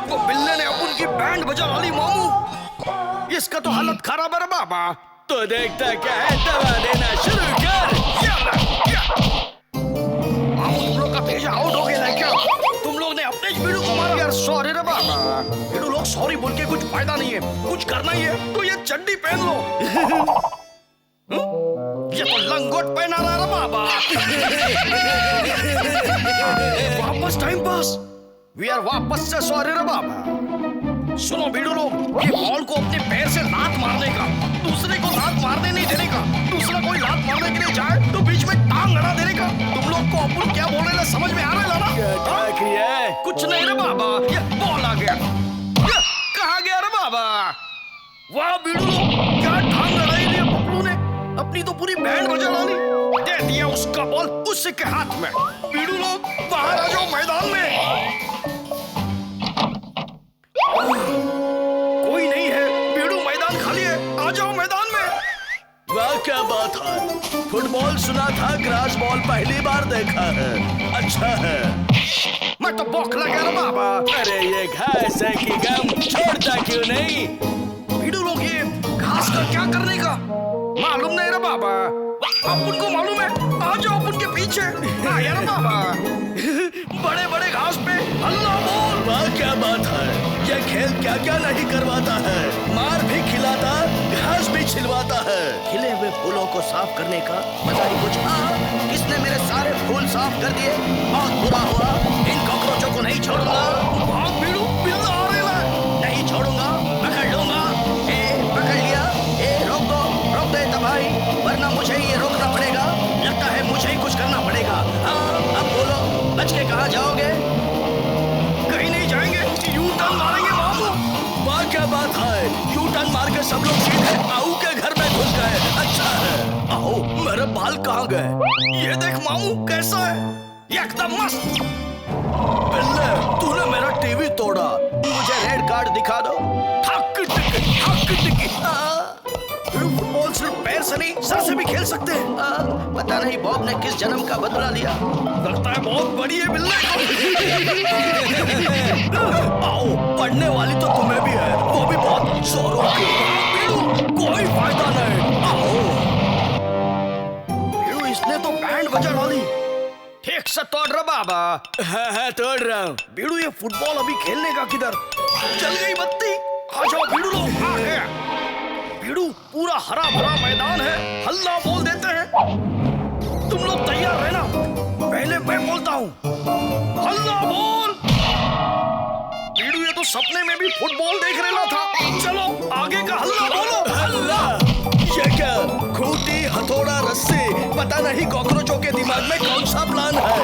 वो बिल्ले ने अपन की बैंड बजा वाली मामू। इसका तो हालत खराब है रे बाबा। तो देखता क्या है, दवा देना शुरू कर। मामू, तुम लोग का भेजा आउट हो गया है क्या? तुम लोग ने अपने बीड़ू को मारा। यार सॉरी रे बाबा। बीड़ू लोग सॉरी बोल के कुछ फायदा नहीं है। कुछ करना ही है तो ये चड्डी पहन लो। ये तो लंगोट पहना रहा है बाबा। वापस टाइम पास। वी आर वापस से सॉरी रे बाबा। सुनो बीड़ू लोग, ये बॉल को अपने पैर से लात मारने का, दूसरे को लात मारने नहीं देने का। दूसरा कोई लात मारने के लिए जाए तो बीच में टांग अड़ा देने का। तुम लोग को अपन क्या बोल रहे हैं समझ में आ रहा है ना? कुछ नहीं रे बाबा। ये बॉल आ गया। कहाँ गया रे बाबा? वाह बीड़ू लोग, क्या टांग अड़ाई दी पप्पू ने। अपनी तो पूरी बैंड बजा डाली। दे दिया उसका बॉल उसी के हाथ में। बीड़ू लोग बाहर आ जाओ मैदान में। कोई नहीं है, बीड़ू मैदान खाली है। आ जाओ मैदान में। वाह क्या बात है। फुटबॉल सुना था, ग्रास बॉल पहली बार देखा है। अच्छा है। मैं तो बौखला गया ना बाबा। अरे ये घास है कि गम, छोड़ता क्यों नहीं? बीड़ू लोग ये घास का क्या करने का मालूम नहीं रे बाबा। अपन को मालूम है, आ जाओ अपन के पीछे। यार बाबा, बड़े बड़े घास पे हल्ला बोल। वाह क्या बात है, यह खेल क्या क्या नहीं करवाता है, मार भी खिलाता, घास भी छिलवाता है। खिले हुए फूलों को साफ करने का मजा ही कुछ। किसने मेरे सारे फूल साफ कर दिए, बहुत बुरा हुआ। इन कॉकरोचों को नहीं छोड़ूंगा। बिल्ला आ रहा है, नहीं छोड़ूंगा, पकड़ लूंगा। पकड़ लिया। रोक दे तबाही, वरना मुझे ही ये रोकना पड़ेगा। लगता है मुझे ही कुछ करना पड़ेगा। अब बोलो, बच के कहाँ जाओगे? कहीं नहीं जाएंगे, यू टर्न मारेंगे मामू। वाह क्या बात है, यू टर्न मार के सब लोग सीधे आहू के घर में घुस गए। अच्छा है। आहू, मेरे बाल कहाँ गए? ये देख मामू, कैसा है? एकदम मस्त। बिल्ले, तूने मेरा टीवी तोड़ा, मुझे रेड कार्ड दिखा दो। हक टिकी। फुटबॉल सिर्फ पैर से नहीं, सर से भी खेल सकते हैं। पता नहीं बॉब ने किस जन्म का बदला लिया। लगता है बहुत बड़ी है बिल्ले। आओ, पढ़ने वाली तो तुम्हें भी है, वो भी बहुत जोरों की। कोई फायदा नहीं। आओ, इसने तो बैंड बजा डाली। ठीक से तोड़ रहा बाबा। है तोड़ रहा हूँ। बीड़ू, ये फुटबॉल अभी खेलने का किधर? चल गई बत्ती। आ जाओ बीड़ू लोग, आ गया। बीड़ू, पूरा हरा भरा मैदान है, हल्ला बोल देते हैं। तुम लोग तैयार रहना, पहले मैं बोलता हूँ। हल्ला बोल। बीड़ू, ये तो सपने में भी फुटबॉल देख रहा था। चलो आगे का हल्ला बोलो। हल्ला। ये क्या? खूंटी, हथौड़ा, रस्सी, पता नहीं कॉकरोचों के दिमाग में कौन सा प्लान है।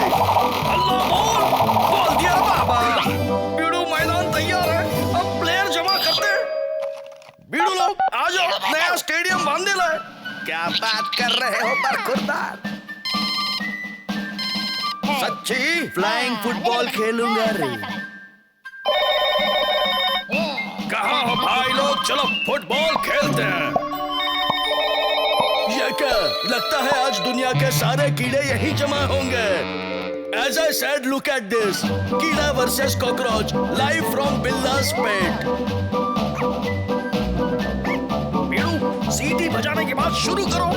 हल्ला बोल दिया बाबा। बीड़ू, मैदान तैयार है, अब प्लेयर जमा करते हैं। बीड़ू लोग आ जाओ, नया स्टेडियम बांधने लाए। क्या बात कर रहे हो बरखुरदार? सच्ची फ्लाइंग फुटबॉल खेलूंगा रे। कहाँ हो भाई लोग, चलो फुटबॉल खेलते हैं। ये क्या? लगता है आज दुनिया के सारे कीड़े यहीं जमा होंगे। As I said, look at this. कीड़ा versus cockroach, live from Billa's pet. बीड़ू, सीटी बजाने के बाद शुरू करो।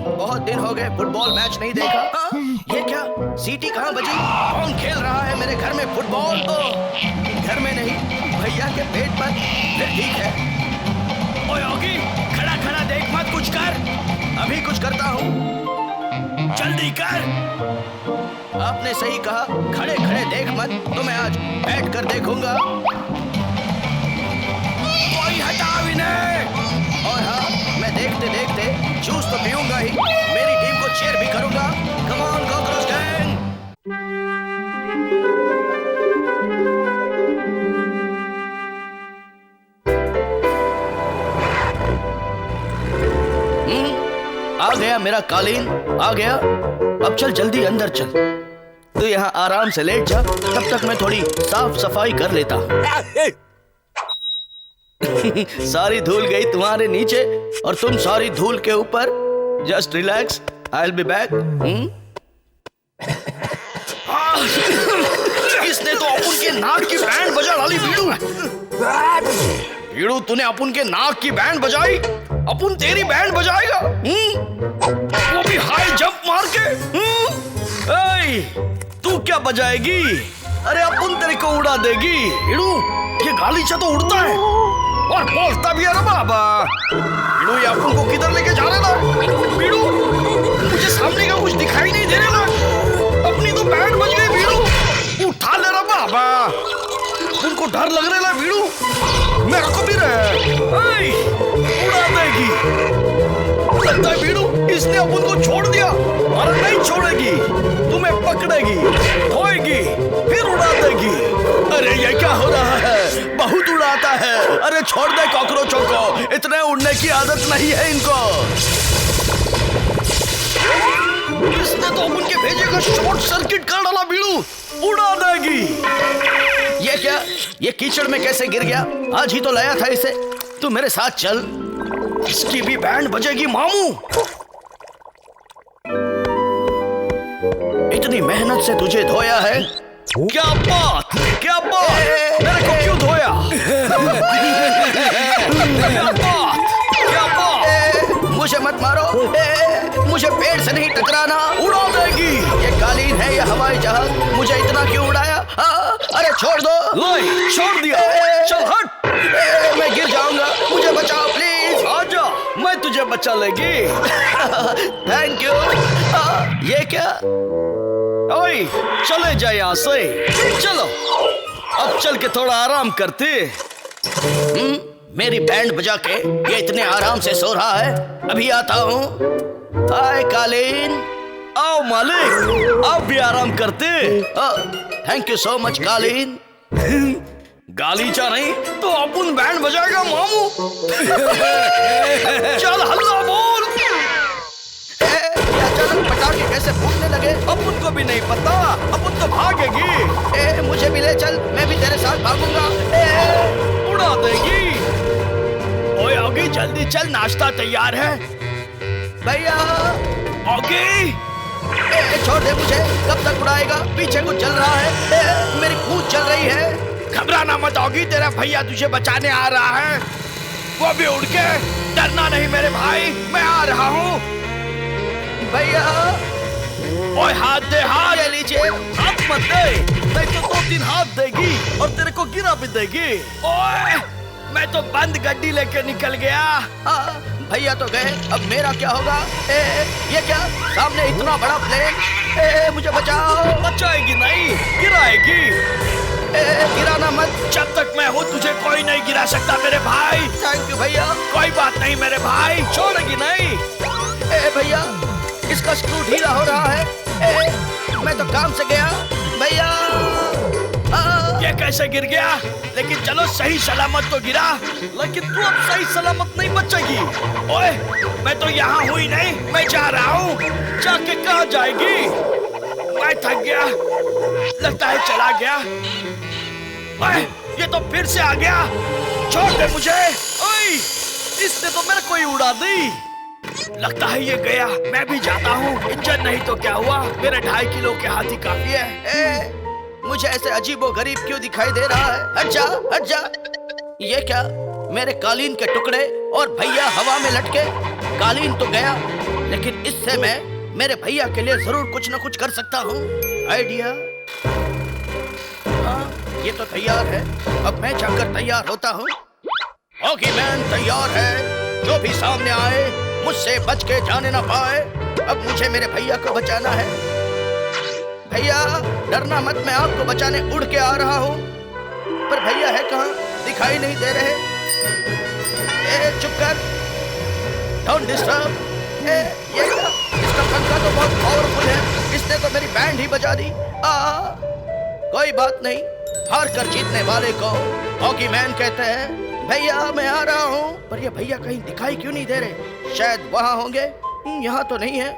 बहुत दिन हो गए फुटबॉल मैच नहीं देखा। ये क्या? सीटी कहाँ बजी? कौन खेल रहा है मेरे घर में फुटबॉल? घर में नहीं, भैया के पेट पर। ठीक है। ओए योगी, खड़ा खड़ा देख मत, कुछ कर। अभी कुछ करता हूँ, जल्दी कर। आपने सही कहा, खड़े खड़े देख मत, तो मैं आज बैठ कर देखूंगा। कोई हटाओ इन्हें। और हाँ, मैं देखते देखते जूस तो पीऊंगा ही, मेरी टीम को चीयर भी करूंगा। Come on cockroach gang. आ गया मेरा कालीन, आ गया। अब चल जल्दी अंदर चल। तू यहाँ आराम से लेट जा, तब तक मैं थोड़ी साफ सफाई कर लेता हूँ। सारी धूल गई तुम्हारे नीचे और तुम सारी धूल के ऊपर। Just relax, I will be back. इसने तो अपन के नाक की बैंड बजा डाली। बीड़ू, बीड़ू, तूने अपन के नाक की बैंड बजाई, अपन तेरी बैंड बजाएगा। वो भी हाई जंप मार के। तू क्या बजाएगी? अरे अपन तेरे को उड़ा देगी। बीड़ू, ये गालीचा तो उड़ता है और बोलता भी है ना बाबा। बीड़ू, ये अपन को किधर लेके जा रहा था? बीड़ू, मुझे सामने का कुछ दिखाई नहीं दे रहा। अपनी तो बैंड बज गई। बीड़ू, उठा ले रहा बाबा। उनको डर लग रहा है। बीड़ू, मेरे को भी रहे, उड़ा देगी। लगता है बीड़ू, इसने अपन को छोड़ दिया और नहीं छोड़ेगी। तुम्हें पकड़ेगी, धोएगी, फिर उड़ा देगी। अरे ये क्या हो रहा है? बहुत उड़ाता है। अरे छोड़ दे कॉकरोचों को, इतने उड़ने की आदत नहीं है इनको। इसने तो अपन के भेजे का शॉर्ट सर्किट कर डाला। बीड़ू, उड़ा देगी। ये क्या? ये कीचड़ में कैसे गिर गया? आज ही तो लाया था इसे। तू मेरे साथ चल, इसकी भी बैंड बजेगी मामू। इतनी मेहनत से तुझे धोया है। क्या बात, क्या बात, मेरे को क्यों धोया? क्या बात, क्या बात। मुझे मत मारो। मुझे पेड़ से नहीं टकराना, उड़ा देगी। ये कालीन है या हवाई जहाज, मुझे इतना क्यों उड़ाया? अरे छोड़ दो। लाई, छोड़ दिया। चल हट। मैं गिर जाऊंगा, मुझे बचाओ प्लीज। आजा, मैं तुझे बचा लेगी। Thank you. ये क्या? ओए, चले जाए यहाँ से। चलो, अब चल के थोड़ा आराम करते। मेरी बैंड बजा के ये इतने आराम से सो रहा है। अभी आता हूँ। हाय कालीन। आओ मालिक, आप भी आराम करते। थैंक यू सो मच कालीन। गालीचा नहीं तो अपन बैंड बजाएगा मामू। चल हल्ला बोल। अचानक पटाखे कैसे फूटने लगे? अपन को भी नहीं पता। अपन तो भागेगी। मुझे भी ले चल, मैं भी तेरे साथ भागूंगा। उड़ा देगी। ओए ऑगी, जल्दी चल, नाश्ता तैयार है। भैया ऑगी, छोड़ दे मुझे। कब तक उड़ाएगा? पीछे कुछ चल रहा है। मेरी पूंछ चल रही है। घबराना मत ऑगी, तेरा भैया तुझे बचाने आ रहा है। वो भी उड़ के। डरना नहीं मेरे भाई, मैं आ रहा हूँ। भैया ओए हाथ दे, हाथ ले लीजिए। हाथ मत दे, नहीं तो 2-3 हाथ देगी और तेरे को गिरा भी देगी। ओए, मैं तो बंद गड्डी लेके निकल गया। भैया तो गए, अब मेरा क्या होगा? ये क्या? सामने इतना बड़ा प्लेन। मुझे बचाओ। बचाएगी नहीं, गिराएगी। गिराना मत। जब तक मैं हूँ तुझे कोई नहीं गिरा सकता मेरे भाई। थैंक यू भैया। कोई बात नहीं मेरे भाई, छोड़ेगी नहीं। भैया, इसका स्क्रू ढीला हो रहा है। मैं तो काम से गया। भैया ये कैसे गिर गया? लेकिन चलो सही सलामत तो गिरा। लेकिन तू अब सही सलामत नहीं बचेगी। ओए, मैं तो यहाँ हुई नहीं, मैं जा रहा हूँ। जाके कहाँ जाएगी? मैं थक गया, लगता है चला गया। ओए, ये तो फिर से आ गया। छोड़ दे मुझे। ओए, इसने तो मेरे को ही उड़ा दी। लगता है ये गया। मैं भी जाता हूँ। इंजन नहीं तो क्या हुआ, मेरे 2.5 किलो के हाथी काफी है। मुझे ऐसे अजीबो गरीब क्यों दिखाई दे रहा है? हट जा, हट जा। ये क्या? मेरे कालीन के टुकड़े और भैया हवा में लटके। कालीन तो गया, लेकिन इससे मैं मेरे भैया के लिए जरूर कुछ न कुछ कर सकता हूँ। आइडिया। हाँ, ये तो तैयार है। अब मैं जाकर तैयार होता हूँ। ओके मैन तैयार है। जो भी सामने आए मुझसे बच के जाने ना पाए। अब मुझे मेरे भैया को बचाना है। भैया डरना मत, मैं आपको बचाने उड़ के आ रहा हूँ। पर भैया है कहाँ? दिखाई नहीं दे रहे। चुप कर, डोंट डिस्टर्ब। ये क्या? इसका पंखा तो बहुत पावरफुल है। इसने तो मेरी बैंड ही बजा दी। कोई बात नहीं, हार कर जीतने वाले को हॉकी मैन कहते हैं। भैया मैं आ रहा हूँ। पर ये भैया कहीं दिखाई क्यों नहीं दे रहे? शायद वहाँ होंगे। यहाँ तो नहीं है।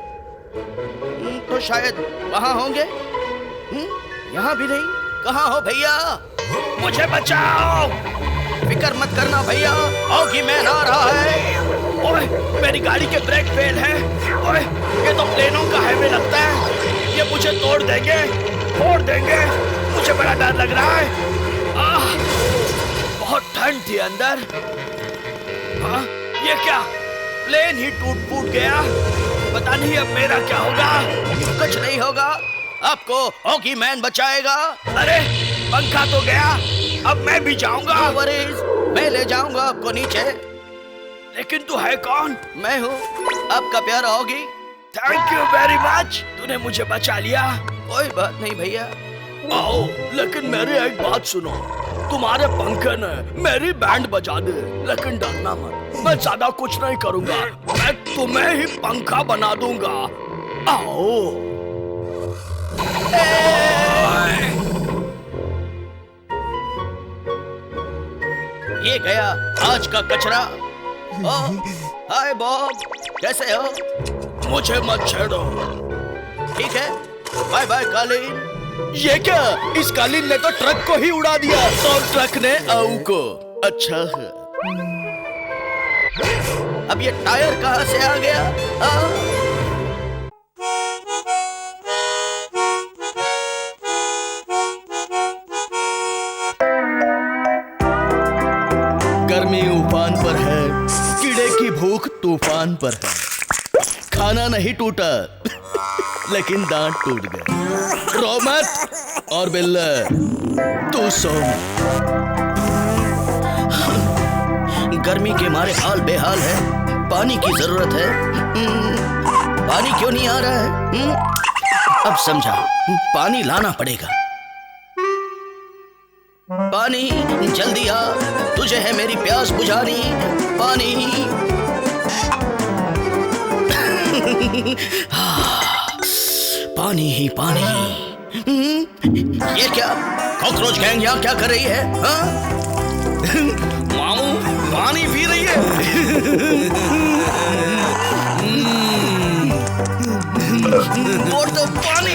तो शायद वहाँ होंगे। यहाँ भी नहीं। कहाँ हो भैया? मुझे बचाओ। फिक्र मत करना भैया, हॉकी मैन आ रहा है। ओए, मेरी गाड़ी के ब्रेक फेल है। ओए, ये तो प्लेनों का हाईवे लगता है। ये मुझे तोड़ देंगे, फोड़ देंगे। मुझे बड़ा डर लग रहा है। बहुत ठंड थी अंदर। हाँ, ये क्या? प्लेन ही टूट फूट गया। पता नहीं अब मेरा क्या होगा। कुछ नहीं होगा, आपको हॉकी मैन बचाएगा। अरे पंखा तो गया, अब मैं भी जाऊंगा। मैं ले जाऊंगा आपको नीचे। लेकिन तू है कौन? मैं हूँ आपका प्यारा hockey. Thank you very much, तूने मुझे बचा लिया। कोई बात नहीं भैया। आओ, लेकिन मेरी एक बात सुनो। तुम्हारे पंखे ने मेरी बैंड बजा दे, लेकिन डरना मत, मैं ज्यादा कुछ नहीं करूंगा। मैं तुम्हें ही पंखा बना दूंगा। आओ। ये गया आज का कचरा। हाय बॉब, कैसे हो? मुझे मत छेड़ो। ठीक है, बाय बाय कालीन। ये क्या? इस कालीन ने तो ट्रक को ही उड़ा दिया और ट्रक ने आऊ को। अच्छा है। अब ये टायर कहाँ से आ गया? गर्मी उफान पर है, कीड़े की भूख तूफान पर है। खाना नहीं टूटा लेकिन दांत टूट गए। रो मत और बिल्ला तू सो। गर्मी के मारे हाल बेहाल है, पानी की जरूरत है। पानी क्यों नहीं आ रहा है? अब समझा, पानी लाना पड़ेगा। पानी जल्दी आ, तुझे है मेरी प्यास बुझानी। पानी पानी ही पानी। ये क्या कॉकरोच गैंग यहाँ क्या कर रही है? मामू पानी पी रही है। और तो पानी।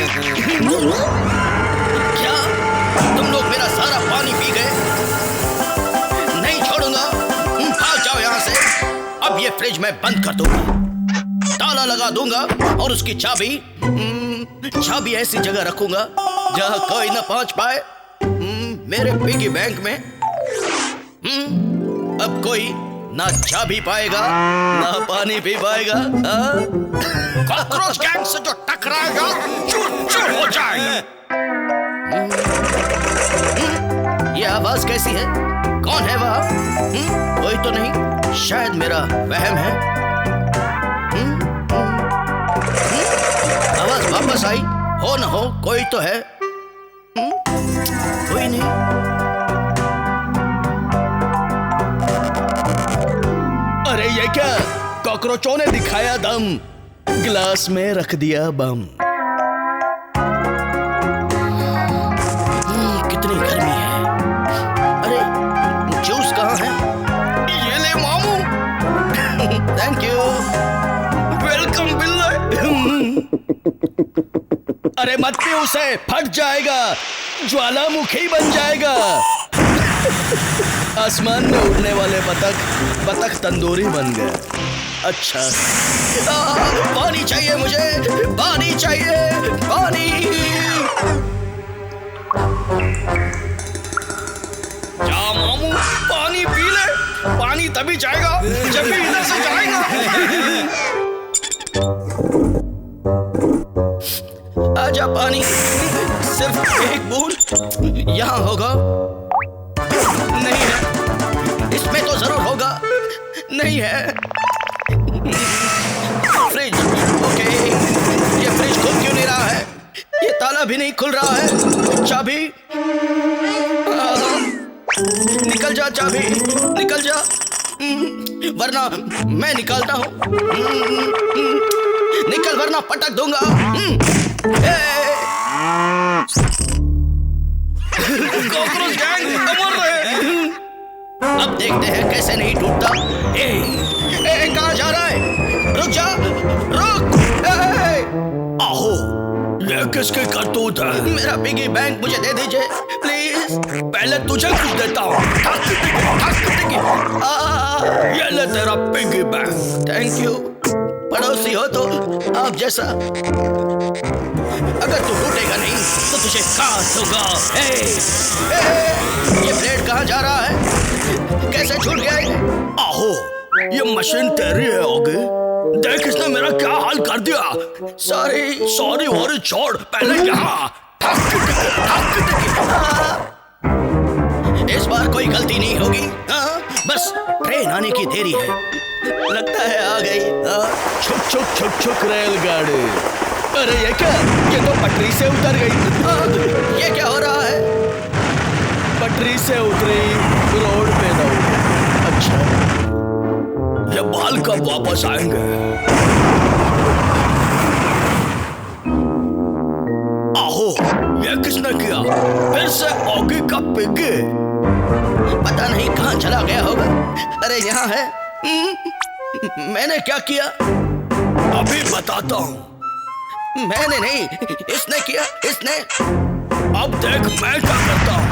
क्या तुम लोग मेरा सारा पानी पी गए? नहीं छोड़ूंगा, भाग जाओ यहाँ से। अब ये फ्रिज मैं बंद कर दूंगा, ताला लगा दूंगा और उसकी चाबी ऐसी जगह रखूंगा जहां कोई ना पहुंच पाए। मेरे पिगी बैंक में अब कोई ना चाबी पाएगा ना पानी पी पाएगा। कॉकरोच गैंग से जो टकराएगा चूर-चूर हो जाएगा। ये आवाज कैसी है? कौन है वह? कोई तो नहीं, शायद मेरा वहम है। आवाज वापस आई, हो न हो कोई तो है। कोई नहीं। अरे ये क्या, कॉकरोचों ने दिखाया दम, गिलास में रख दिया बम। कितनी गर्मी है। अरे जूस कहाँ है? ये ले मामू। Thank you. वेलकम बिल्ला। अरे मत पी उसे, फट जाएगा, ज्वालामुखी बन जाएगा। आसमान में उड़ने वाले बतख तंदूरी बन गए। अच्छा, पानी चाहिए मुझे, पानी चाहिए, पानी। जा मामू, पानी पी ले। पानी तभी जाएगा जब भी इधर से जाएगा। आजा पानी, सिर्फ एक बूंद। यहाँ होगा? नहीं है। इसमें तो जरूर होगा। नहीं है। Fridge, okay. ये फ्रिज खुल क्यों नहीं रहा है? ये ताला भी नहीं खुल रहा है। चाबी, निकल जा चाबी, निकल जा, वरना मैं निकालता हूँ। निकल वरना पटक दूंगा। कॉकरोच गैंग मर रहे। अब देखते हैं कैसे नहीं टूटता। कहाँ जा रहा है? रुक जा, रुक। आहो, ये किसके करतूत है? मेरा पिगी बैंक मुझे दे दीजिए प्लीज। पहले तुझे कुछ देता हूँ। ये ले तेरा पिगी बैंक। Thank you. पड़ोसी हो तो आप जैसा। अगर तू टूटेगा नहीं तो तुझे काट दूंगा। ये प्लेट कहाँ जा रहा है? कैसे छूट गया? आहो, ये मशीन तेरी है ओगे। देख इसने मेरा क्या हाल कर दिया। सॉरी वॉरी छोड़, पहले यहाँ। इस बार कोई गलती नहीं होगी। बस ट्रेन आने की देरी है। लगता है आ गई। छुक छुक छुक छुक रेलगाड़ी। अरे ये क्या? ये तो पटरी से उतर गई। ये क्या हो रहा है? पटरी से उतरी, रोड पे दौड़ी। अच्छा, ये बाल कब वापस आएंगे? आहो, ये किसने किया? फिर से ऑगी का पिगी। पता नहीं कहाँ चला गया होगा। अरे यहाँ है। मैंने क्या किया? अभी बताता हूँ। मैंने नहीं, इसने किया, इसने। अब देख मैं क्या करता हूँ।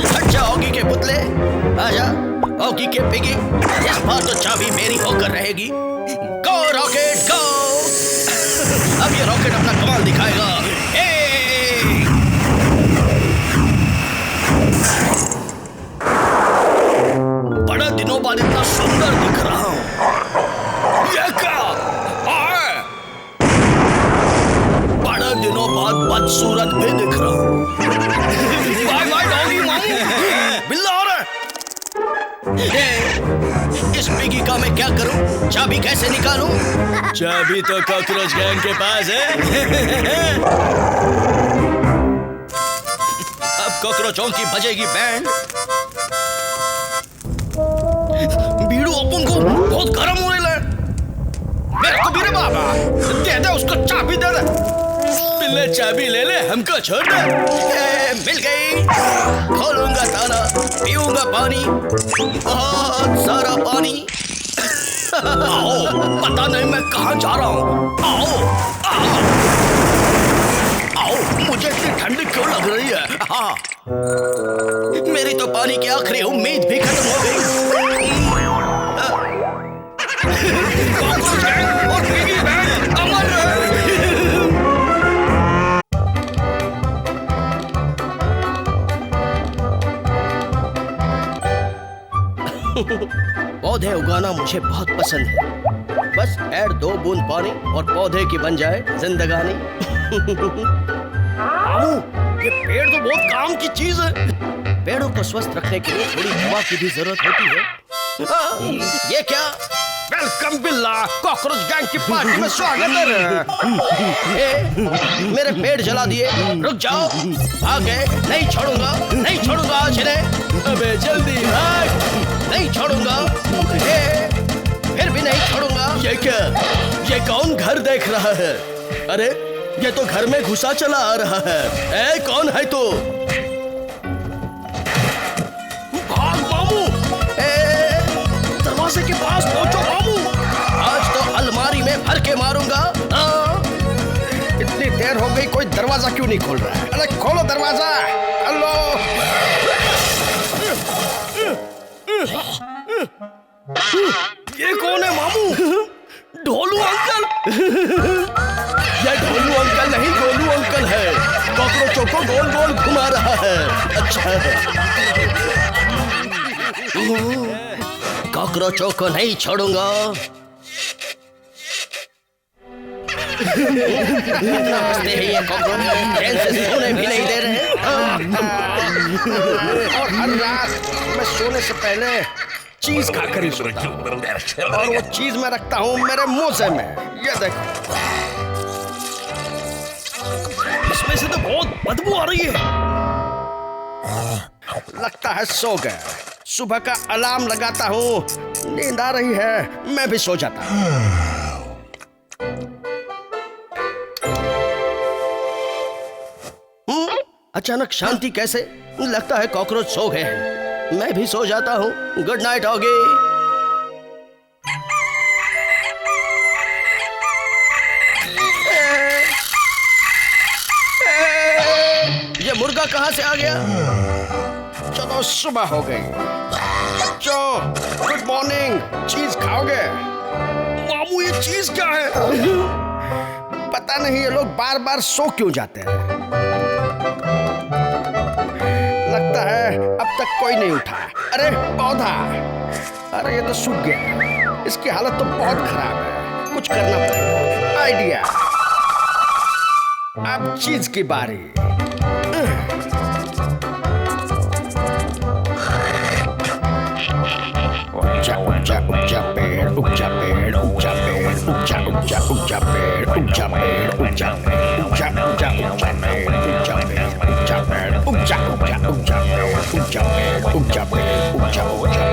हट जा ऑगी के पुतले, आजा ऑगी के पिगी। इस बार तो चाबी मेरी होकर रहेगी। गो रॉकेट गो। अब ये रॉकेट अपना कमाल दिखाएगा। बड़े दिनों बाद और इतना सुंदर दिख रहा हूँ। ये क्या? बड़े दिनों बाद बदसूरत भी दिख रहा हूँ। बाय बाय डॉगी मामू। बिल्ला हो रहा है। इस पिगी का मैं क्या करूं? चाबी कैसे निकालूं? चाबी तो कॉकरोच गैंग के पास है। अब कॉकरोचों की बजेगी बैंड। बीड़ू अपन को बहुत गर्म होने लगा। मेरे को भी रे बाबा, दे दे उसको चाबी दे दे। पिल्ले चाबी ले ले, हमको छोड़ दे। मिल गई। खोलूंगा ताला, पीऊंगा पानी, बहुत सारा पानी। आओ, पता नहीं मैं कहाँ जा रहा हूँ। आओ, आओ, आओ, मुझे इतनी ठंडी क्यों लग रही है? हाँ, मेरी तो पानी की आखिरी उम्मीद भी खत्म हो गई। और पिगी बैंक अमर रहे। पौधे उगाना मुझे बहुत पसंद है। बस ऐड 2 बूंद पानी और पौधे की बन जाए जिंदगानी। ये पेड़ तो बहुत काम की चीज है। पेड़ों को स्वस्थ रखने के लिए थोड़ी हवा की भी जरूरत होती है। ये क्या? वेलकम बिल्ला, कॉकरोच गैंग की पार्टी में स्वागत है। मेरे पेड़ जला दिए, रुक जाओ। आगे नहीं छोड़ूंगा, नहीं छोड़ूंगा आज इन्हें। अबे जल्दी भाग, नहीं छोड़ूंगा। फिर भी नहीं छोड़ूंगा। ये क्या? ये कौन घर देख रहा है? अरे ये तो घर में घुसा चला आ रहा है। ए कौन है तू? भाग मामू। दरवाजे के पास पहुंचो मामू। आज तो अलमारी में भर के मारूंगा। इतनी देर हो गई, कोई दरवाजा क्यों नहीं खोल रहा है? अरे खोलो दरवाजा। हेलो। ये कौन है मामू? ढोलू अंकल। ये ढोलू अंकल नहीं, गोलू अंकल है। कॉकरोचों को गोल गोल घुमा रहा है। अच्छा है। कॉकरोचों को नहीं छोड़ूंगा। हंसते हैं ये कॉकरोच, चैन से सोने भी नहीं दे रहे। और हर रात मैं सोने से पहले चीज खाकर ही सोता हूँ। और वो चीज मैं रखता हूँ मेरे मोजे में। ये देखो, इसमें से तो बहुत बदबू आ रही है। लगता है सो गए। सुबह का अलार्म लगाता हूँ, नींद आ रही है, मैं भी सो जाता हूँ। अचानक शांति कैसे? लगता है कॉकरोच सो गए हैं। मैं भी सो जाता हूँ। Good night doggy. ये मुर्गा कहाँ से आ गया? चलो सुबह हो गई। बच्चों गुड मॉर्निंग। चीज खाओगे? मामू ये चीज क्या है? पता नहीं ये लोग बार बार सो क्यों जाते हैं। लगता है अब तक कोई नहीं उठा। अरे पौधा, अरे ये तो सूख गया। इसकी हालत तो बहुत खराब है। कुछ करना पड़ेगा। आइडिया। अब चीज की बारी। ऊंचा ऊंचा ऊंचा पेड़, ऊंचा पेड़, ऊंचा पेड़, ऊंचा ऊंचा ऊंचा पेड़, ऊंचा पेड़, ऊंचा पेड़, ऊंचा ऊंचा ऊंचा पेड़, ऊंचा पेड़, ऊंचा पेड़, ऊंचा ऊंचा ऊंचा पेड़, ऊंचा पेड़, ऊंचा पेड़, ऊंचा ऊंचा ऊंचा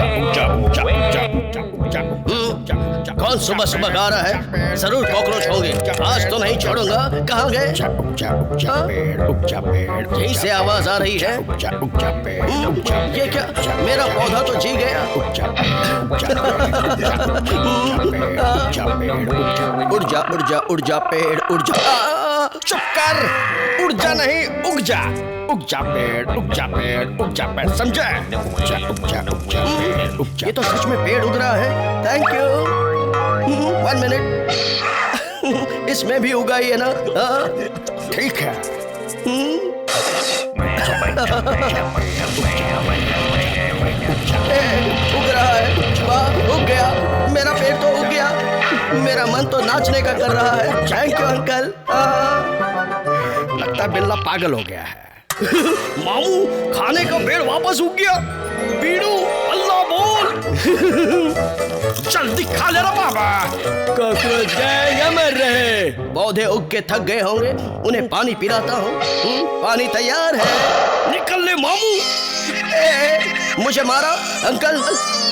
ऊंचा ऊंचा ऊंचा ऊंचा ऊंचा ऊंचा। कौन सुबह सुबह गा रहा है? जरूर कॉकरोच होंगे। आज तो नहीं छोड़ूंगा। कहाँ गए? ऊंचा ऊंचा पेड़, ऊंचा पेड़, यहीं से आवाज आ रही है। ऊंचा ऊंचा पेड़, ये क्या? मेरा पौधा तो जी गया। ऊंचा उड़ जा उड़ जा उड़ जा पेड़ उड़ जा। चुप कर। उड़ जा नहीं, उग जा। उग जा पेड़, उग जा पेड़, उग जा पेड़, समझे? उग जा पेड़, उग जा। ये तो सच में पेड़ उग रहा है। Thank you. 1 मिनट। इसमें भी उगाई है ना? ठीक है। उग रहा नाचने का कर रहा है। Thank you uncle. लगता है बिल्ला पागल हो गया है। मामू खाने का पेड़ वापस उग गया। बीड़ू अल्लाह बोल। जल्दी खा ले रहा बाबा। कॉकरोच गए या मर रहे? पौधे उग के थक गए होंगे, उन्हें पानी पिलाता हूँ। पानी तैयार है। निकल ले मामू। मुझे मारा अंकल,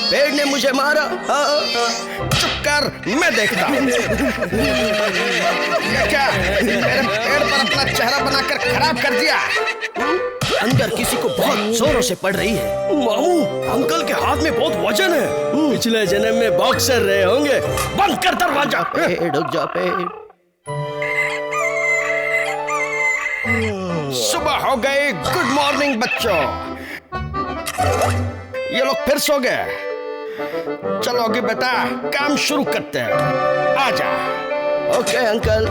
पेड़ ने मुझे मारा। चुप कर, मैं देखता हूँ। क्या मेरे पेड़ पर अपना चेहरा बनाकर खराब कर दिया? अंदर किसी को बहुत जोरों से पड़ रही है। मामू अंकल के हाथ में बहुत वजन है। पिछले जन्म में बॉक्सर रहे होंगे। बंद कर दरवाजा। रुक जा पेड़। सुबह हो गई। गुड मॉर्निंग बच्चों। ये लोग फिर सो गए। चलोगे बेटा, काम शुरू करते हैं। आजा। Okay uncle.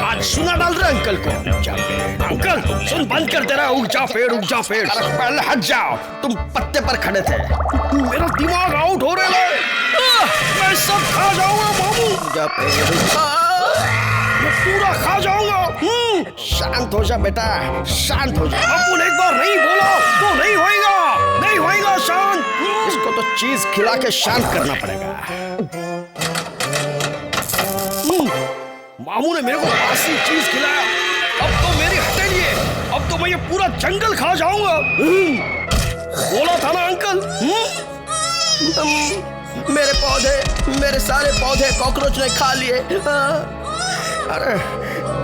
आज सुना डाल रहे अंकल को। अंकल सुन, बंद कर दे रहा। उग जा पेड़, उग जा पेड़। अरे पहले हट जाओ, तुम पत्ते पर खड़े थे। मेरा दिमाग आउट हो रहा है। मैं सब खा जाऊंगा मामू। जा पेड़, मैं पूरा खा जाऊंगा। शांत हो जा बेटा, शांत हो जा। अपुन एक बार नहीं बोला तो नहीं होएगा, नहीं होएगा शांत। इसको तो चीज खिला के शांत करना पड़ेगा। मामू ने मेरे को बासी चीज खिलाया। अब तो मेरी हथेली है। अब तो मैं ये पूरा जंगल खा जाऊंगा। बोला था ना अंकल। मेरे पौधे, मेरे सारे पौधे कॉकरोच ने खा लिए। अरे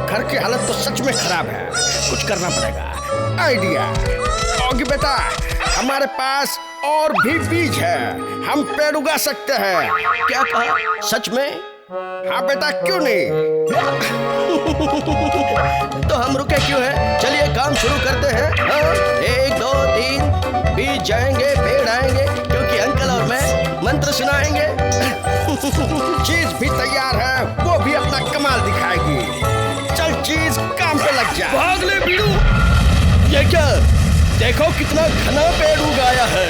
घर की हालत तो सच में खराब है। कुछ करना पड़ेगा। आइडिया। ऑगी बेटा, हमारे पास और भी बीज है। हम पेड़ उगा सकते हैं। क्या कहा? सच में? हाँ बेटा, क्यों नहीं? तो हम रुके क्यों हैं? चलिए काम शुरू करते हैं। 1 2 3 बीज जाएंगे, पेड़ आएंगे, क्योंकि अंकल और मैं मंत्र सुनाएंगे। चीज भी तैयार है, वो भी अपना कमाल दिखाएगी। चल चीज काम पे लग जा। भाग ले बीड़ू। ये क्या? देखो कितना घना पेड़ उगाया है।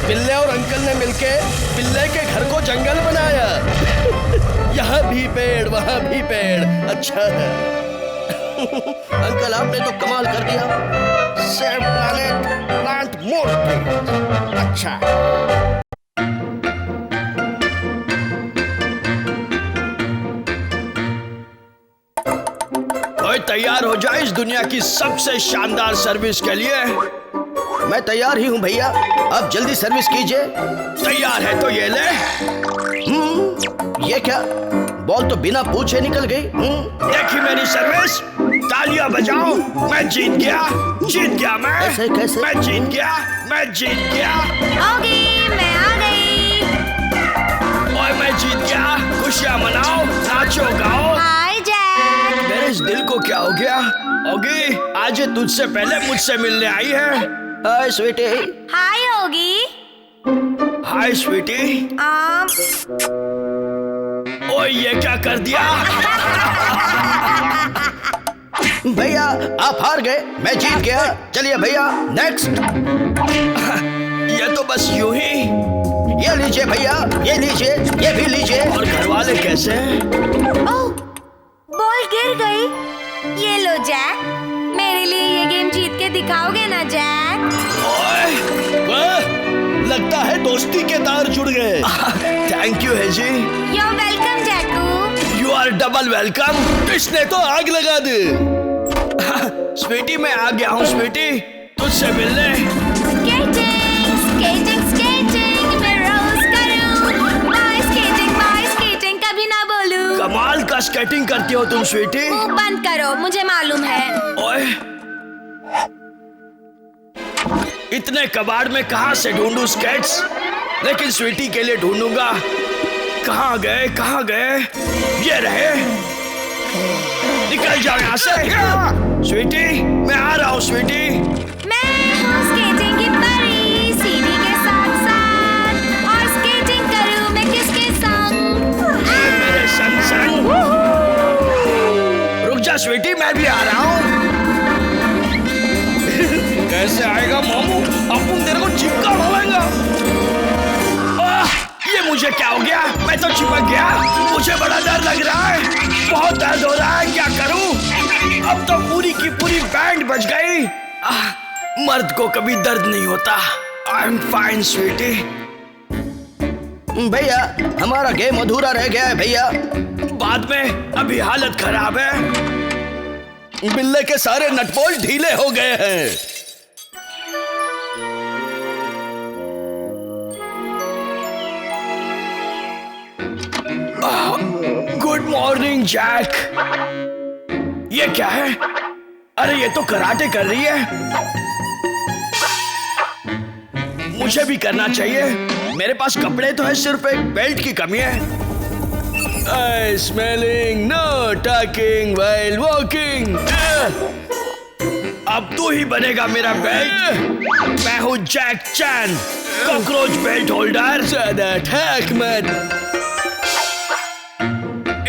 बिल्ले और अंकल ने मिलके बिल्ले के घर को जंगल बनाया। यहाँ भी पेड़, वहाँ भी पेड़। अच्छा है। अंकल आपने तो कमाल कर दिया। Save planet, plant more trees. अच्छा। ओए तैयार हो जाए इस दुनिया की सबसे शानदार सर्विस के लिए। मैं तैयार ही हूँ भैया, आप जल्दी सर्विस कीजिए। तैयार है तो ये ले। ये क्या? बॉल तो बिना पूछे निकल गई। देखी मेरी सर्विस। तालियां बजाओ। मैं जीत गया, जीत गया मैं। ऐसे कैसे? मैं जीत गया, मैं जीत गया। ओगी, मैं आ गई। और मैं जीत गया। खुशियां मनाओ, नाचो गाओ। हाय जैक। मेरे इस दिल को क्या हो गया? ओगी, आज ये तुझसे पहले मुझसे मिलने आई है। हाय स्वीटी। हाय ओगी। हाय स्वीटी। ओए ये क्या कर दिया? भैया आप हार गए, मैं जीत गया। चलिए भैया नेक्स्ट। ये तो बस यूं ही। ये लीजिए भैया, ये लीजिए, ये भी लीजिए। और घर वाले कैसे हैं? ओह, बॉल गिर गई। ये लो जैक, मेरे लिए ये गेम जीत के दिखाओगे ना जैक? ओए, लगता है दोस्ती के तार जुड़ गए। थैंक यू है जी। You're welcome जैकू। You are double welcome. इसने तो आग लगा दी। स्वीटी मैं आ गया हूँ स्वीटी, तुझसे मिलने। स्केटिंग, स्केटिंग, स्केटिंग मैं रोज करूँ। बाय स्केटिंग कभी ना बोलूँ। कमाल का स्केटिंग करती हो तुम स्वीटी। मुंह बंद करो, मुझे मालूम है। ओए, इतने कबाड़ में कहाँ से ढूंढूं स्केट्स? लेकिन स्वीटी के लिए ढूंढूंगा। कहाँ गए, कहाँ गए? ये रहे। निकल जाओ यहाँ से। स्वीटी मैं आ रहा हूँ स्वीटी। मैं हूँ स्केटिंग की परी, सीढ़ी के साथ साथ। और स्केटिंग करूँ मैं किसके संग? मेरे संग संग। रुक जा स्वीटी, मैं भी आ रहा हूँ। कैसे आएगा मामू? अपन तेरे को चिपका डालेगा। मुझे क्या हो गया? मैं तो चिपक गया। मुझे बड़ा डर लग रहा है। बहुत दर्द हो रहा है। क्या करूं? अब तो पूरी की पूरी बैंड बज गई। मर्द को कभी दर्द नहीं होता। I am fine sweetie. भैया हमारा गेम अधूरा रह गया है भैया। बाद में, अभी हालत खराब है। बिल्ले के सारे नटबोल्ट ढीले हो गए हैं। Good morning Jack. ये क्या है? अरे ये तो कराटे कर रही है। मुझे भी करना चाहिए। मेरे पास कपड़े तो है, सिर्फ एक बेल्ट की कमी है। Smelling, know talking while walking. अब तू ही बनेगा मेरा बेल्ट। मैं हूँ जैक चैन, कॉकरोच बेल्ट होल्डर। ज्यादा ठैक मत।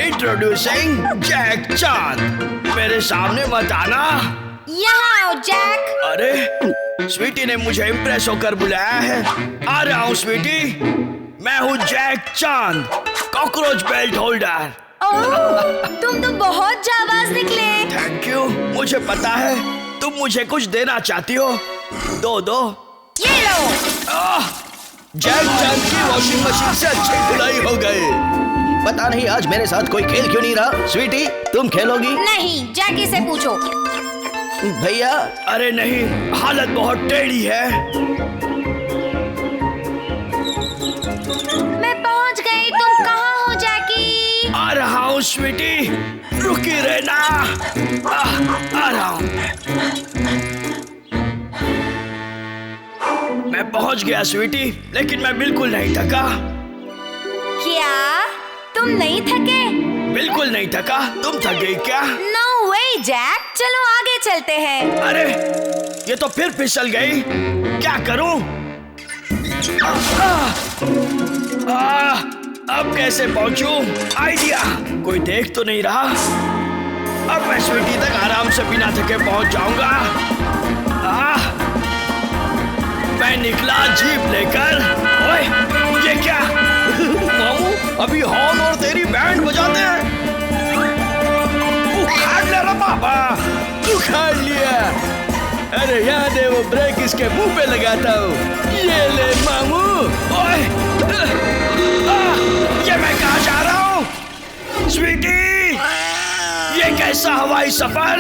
इंट्रोड्यूसिंग जैक चांद। मेरे सामने मत आना। यहाँ आओ जैक। अरे स्वीटी ने मुझे इम्प्रेस होकर बुलाया है। आ रहा हूँ स्वीटी। मैं हूँ जैक चांद, कॉकरोच बेल्ट होल्डर। ओह, तुम तो बहुत जाबाज निकले। Thank you. मुझे पता है तुम मुझे कुछ देना चाहती हो। दो। ये लो। जैक चांद की वॉशिंग मशीन से अच्छी धुलाई हो गई। पता नहीं आज मेरे साथ कोई खेल क्यों नहीं रहा। स्वीटी तुम खेलोगी? नहीं, जैकी से पूछो। भैया अरे नहीं, हालत बहुत टेढ़ी है। मैं पहुंच गई। तुम कहाँ हो जैकी? आ रहा हूँ स्वीटी, रुकी रहना। आ रहा हूँ। मैं पहुंच गया स्वीटी, लेकिन मैं बिल्कुल नहीं थका। क्या तुम नहीं थके? बिल्कुल नहीं थका। तुम थक गई क्या? नो वे जैक, चलो आगे चलते हैं। अरे ये तो फिर फिसल गई। क्या करूं? अब कैसे पहुंचूं? आइडिया। कोई देख तो नहीं रहा। अब मैं स्वीटी तक आराम से बिना थके पहुंच जाऊंगा। मैं निकला जीप लेकर। ओए ये क्या? मामू अभी हॉर्न और तेरी बैंड बजाते हैं। उखाड़ ले रहा बाबा। उखाड़ लिया। अरे यहाँ दे, वो ब्रेक इसके मुंह पे लगाता हूँ। ये ले मामू। ओए, ये मैं कहाँ जा रहा हूँ? स्वीटी, ये कैसा हवाई सफर?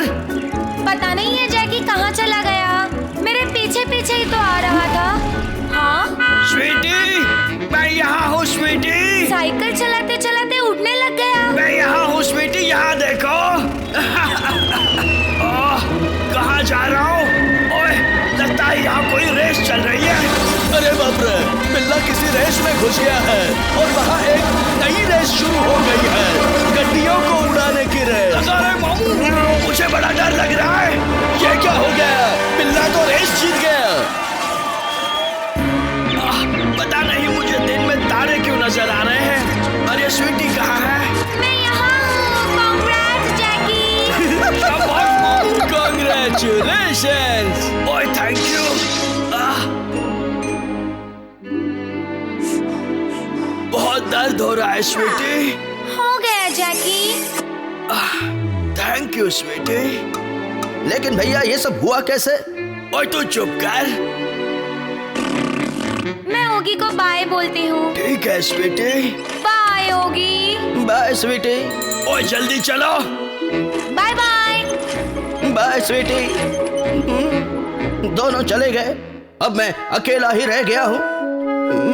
पता नहीं है जैकी कहाँ चला गया। मेरे पीछे पीछे ही तो आ रहा था। हाँ स्वीटी, मैं यहाँ हूँ स्वीटी। साइकिल चलाते चलाते उड़ने लग गया। मैं यहाँ हूँ स्वीटी, यहाँ देखो। कहाँ जा रहा हूँ? ओए, लगता है यहाँ कोई रेस चल रही है। अरे बाप रे, बिल्ला किसी रेस में घुस गया है और वहाँ एक नई रेस शुरू हो गई है। गड्डियों को उड़ाने की रेस। अरे मामू, मुझे बड़ा डर लग रहा है। ये क्या हो गया? बिल्ला तो रेस जीत गया। पता नहीं मुझे दिन में तारे क्यों नजर आ रहे हैं। अरे स्वीटी कहाँ है? मैं यहाँ हूँ। कांग्रेट्स जैकी। कांग्रेचुलेशंस। ओए थैंक यू। बहुत दर्द हो रहा है स्वीटी। हो गया जैकी। Thank you Sweety. लेकिन भैया ये सब हुआ कैसे? ओए तू चुप कर। मैं ओगी को बाय बोलती हूँ। ठीक है sweetie. Bye Oggy. Bye sweetie. ओए जल्दी चलो। Bye bye. Bye sweetie. दोनों चले गए। अब मैं अकेला ही रह गया हूँ।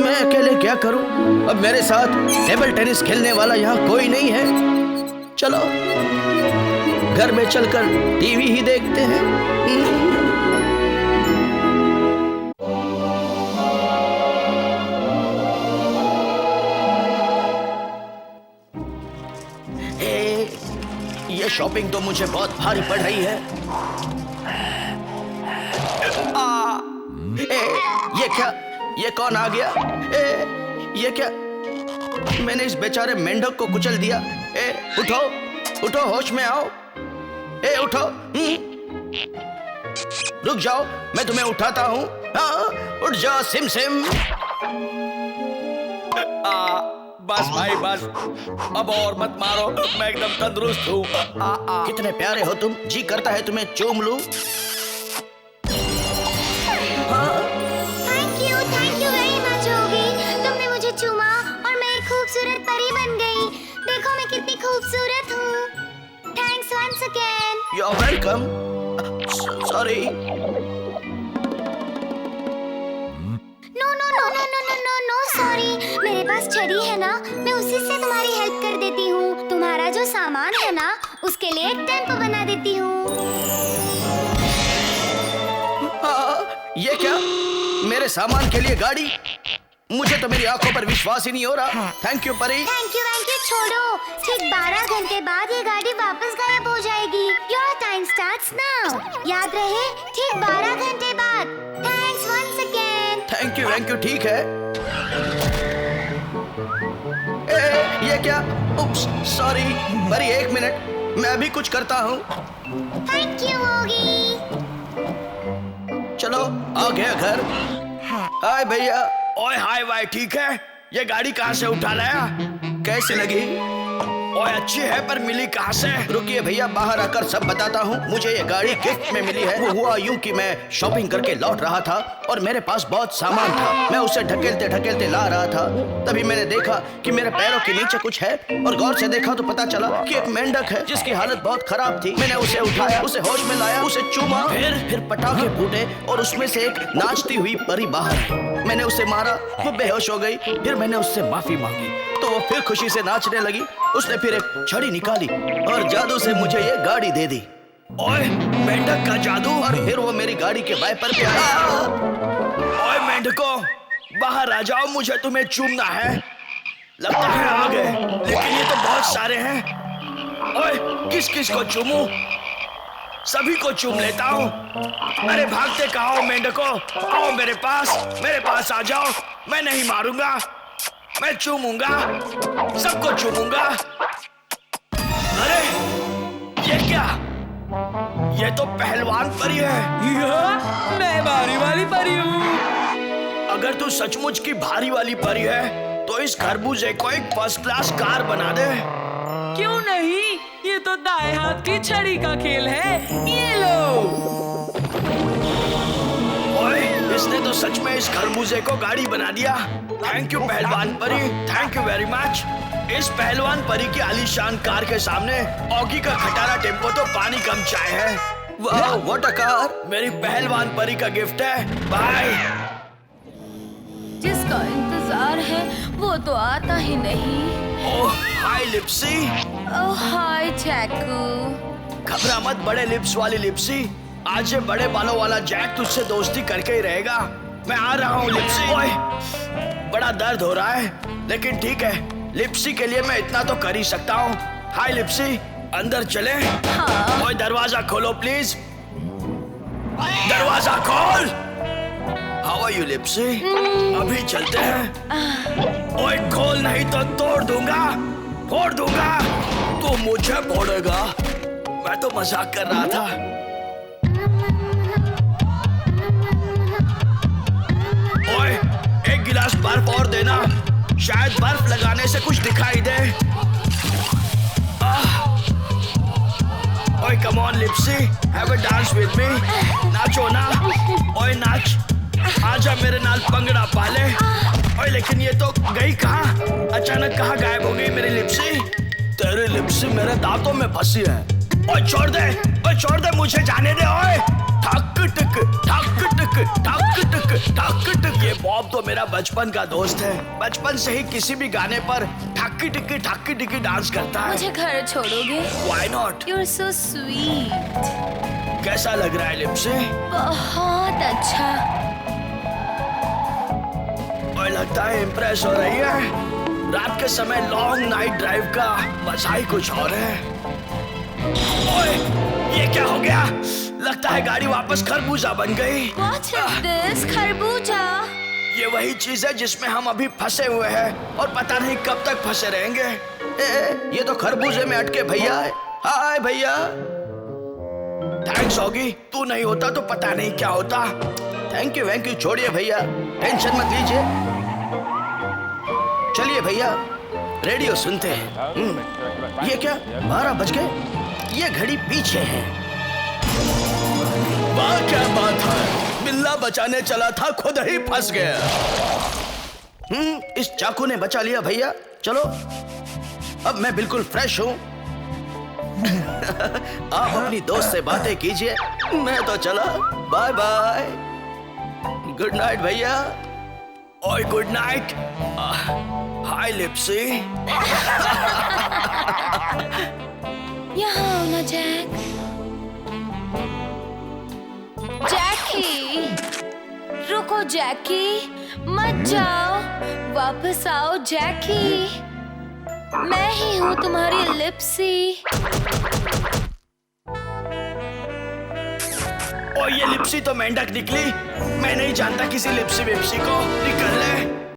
मैं अकेले क्या करूँ? अब मेरे साथ टेबल टेनिस खेलने वाला यहाँ कोई नहीं है। चलो घर में चलकर टीवी ही देखते हैं। ये शॉपिंग तो मुझे बहुत भारी पड़ रही है। ये क्या? ये कौन आ गया? ये क्या? मैंने इस बेचारे मेंढक को कुचल दिया। उठो उठो, होश में आओ। उठो। रुक जाओ, मैं तुम्हें उठाता हूँ। हाँ, उठ जाओ सिम सिम। बस भाई बस, अब और मत मारो, मैं एकदम तंदुरुस्त हूँ। कितने प्यारे हो तुम, जी करता है तुम्हें चूम लूं। थैंक यू वेरी मच होगी। तुमने मुझे चूमा और मैं एक खूबसूरत परी बन गई। देखो मैं कितनी खूबसूरत हूँ। Thanks once again. You are welcome. Sorry. No sorry. मेरे पास छड़ी है ना, मैं उसी से तुम्हारी हेल्प कर देती हूँ। तुम्हारा जो सामान है ना, उसके लिए एक टेम्पो बना देती हूँ। ये क्या, मेरे सामान के लिए गाड़ी? मुझे तो मेरी आंखों पर विश्वास ही नहीं हो रहा। थैंक यू परी। थैंक यू छोड़ो। ठीक 12 घंटे बाद ये गाड़ी वापस गायब हो जाएगी। Your time starts now. याद रहे, ठीक 12 घंटे बाद। Thanks once again. Thank you, ठीक है। ये क्या? उप्स, सॉरी परी, एक मिनट, मैं अभी कुछ करता हूँ। थैंक यू होगी। चलो आ गया घर। हाय भैया। ओए हाय भाई, ठीक है? ये गाड़ी कहाँ से उठा लाया? कैसी लगी? ओए अच्छी है, पर मिली कहाँ से? रुकिए भैया, बाहर आकर सब बताता हूँ। मुझे ये गाड़ी गिफ्ट में मिली है। वो हुआ यूं कि मैं शॉपिंग करके लौट रहा था और मेरे पास बहुत सामान था। मैं उसे ढकेलते ढकेलते ला रहा था, तभी मैंने देखा कि मेरे पैरों के नीचे कुछ है और गौर से देखा तो पता चला कि एक मेंढक है जिसकी हालत बहुत खराब थी। मैंने उसे उठाया, उसे होश में लाया, उसे चूमा, फिर पटाखे फूटे और उसमें से एक नाचती हुई परी बाहर आई। मैंने उसे मारा, वो बेहोश हो गई। फिर मैंने उससे माफी मांगी तो वो फिर खुशी से नाचने लगी। उसने फिर एक छड़ी निकाली और जादू से मुझे ये गाड़ी दे दी। ओए मेंढक का जादू! और फिर वो मेरी गाड़ी के वाइपर पे आया। ओए मेंढको, बाहर आ जाओ, मुझे तुम्हें चूमना है। लगता है आ गए, लेकिन ये तो बहुत सारे हैं। ओए किस किस को चूमूं? सभी को चूम लेता हूँ। अरे भागते कहाँ हो मेंढको? आओ मेरे पास आ जाओ। मैं नहीं मारूंगा, मैं चूमूंगा, सबको चूमूंगा। अरे ये क्या? ये तो पहलवान परी है। मैं भारी वाली परी हूँ। अगर तू सचमुच की भारी वाली परी है तो इस खरबूजे को एक फर्स्ट क्लास कार बना दे। क्यों नहीं, ये तो दाएं हाथ की छड़ी का खेल है। ये लो। ओए, इसने तो सच में इस खरबूजे को गाड़ी बना दिया। थैंक यू पहलवान परी, थैंक यू वेरी मच। इस पहलवान परी की आलीशान कार के सामने ऑगी का खटारा टेम्पो तो पानी कम चाय है। वाह, व्हाट अ कार! मेरी पहलवान परी का गिफ्ट है। बाय। जिसका इंतजार है वो तो आता ही नहीं। ओह हाय लिप्सी। ओह हाय जैकू। घबरा मत बड़े लिप्स वाली लिप्सी, आज ये बड़े बालों वाला जैक तुझसे दोस्ती करके ही रहेगा। मैं आ रहा हूँ लिप्सी। ओए बड़ा दर्द हो रहा है, लेकिन ठीक है, लिप्सी के लिए मैं इतना तो कर ही सकता हूँ। हाय लिप्सी, अंदर चले? हाँ। ओए दरवाजा खोलो प्लीज, दरवाजा खोल। How are you Lipsy? अभी चलते हैं। ओए खोल नहीं तो तोड़ दूंगा, फोड़ दूंगा। तू मुझे फोड़ेगा? मैं तो मजाक कर रहा था। ओए एक गिलास बर्फ और देना, शायद बर्फ लगाने से कुछ दिखाई दे। ओए come on Lipsy, have a dance with me. नाचो ना, ओए नाच, आजा मेरे नाल पंगड़ा पाले। ओए लेकिन ये तो गई कहाँ? अचानक कहाँ गायब हो गई मेरी लिप्सी? तेरी लिप्सी मेरे दांतों में फंसी है। ओए छोड़ दे, मुझे जाने दे। ओए ठक टक ठक टक ठक टक ठक टक। ये बॉब तो मेरा बचपन का दोस्त है। बचपन से ही किसी भी गाने पर ठक्की टिक्की डांस करता है। मुझे घर छोड़ोगे? Why not? You're so sweet. कैसा लग रहा है लिप्सी? बहुत अच्छा। और लगता है इम्प्रेस हो रही है। रात के समय लॉन्ग नाइट ड्राइव का मजा ही कुछ और है। ओए, ये क्या हो गया? लगता है गाड़ी वापस खरबूजा बन गई। What is this? खरबूजा? ये वही चीज है जिसमें हम अभी फंसे हुए हैं और पता नहीं कब तक फंसे रहेंगे। ये तो खरबूजे में अटके भैया है। हाय भैया। थैंक्स होगी, तू नहीं होता तो पता नहीं क्या होता। थैंक यू, छोड़िए भैया, टेंशन मत लीजिए। चलिए भैया रेडियो सुनते हैं। ये क्या 12 बज गए? ये घड़ी पीछे है। वाह क्या बात है, बिल्ला बचाने चला था खुद ही फंस गया। इस चाकू ने बचा लिया भैया। चलो अब मैं बिल्कुल फ्रेश हूँ। आप अपनी दोस्त से बातें कीजिए, मैं तो चला। बाय बाय, गुड नाइट भैया। ओए गुड नाइट। हाय लिप्सी। यहाँ आओ ना जैक। जैकी, रुको जैकी, मत जाओ, वापस आओ जैकी। मैं ही हूँ तुम्हारी लिप्सी। और ये लिप्सी तो मेंढक निकली। मैं नहीं जानता किसी लिप्सी विप्सी को। निकल ले।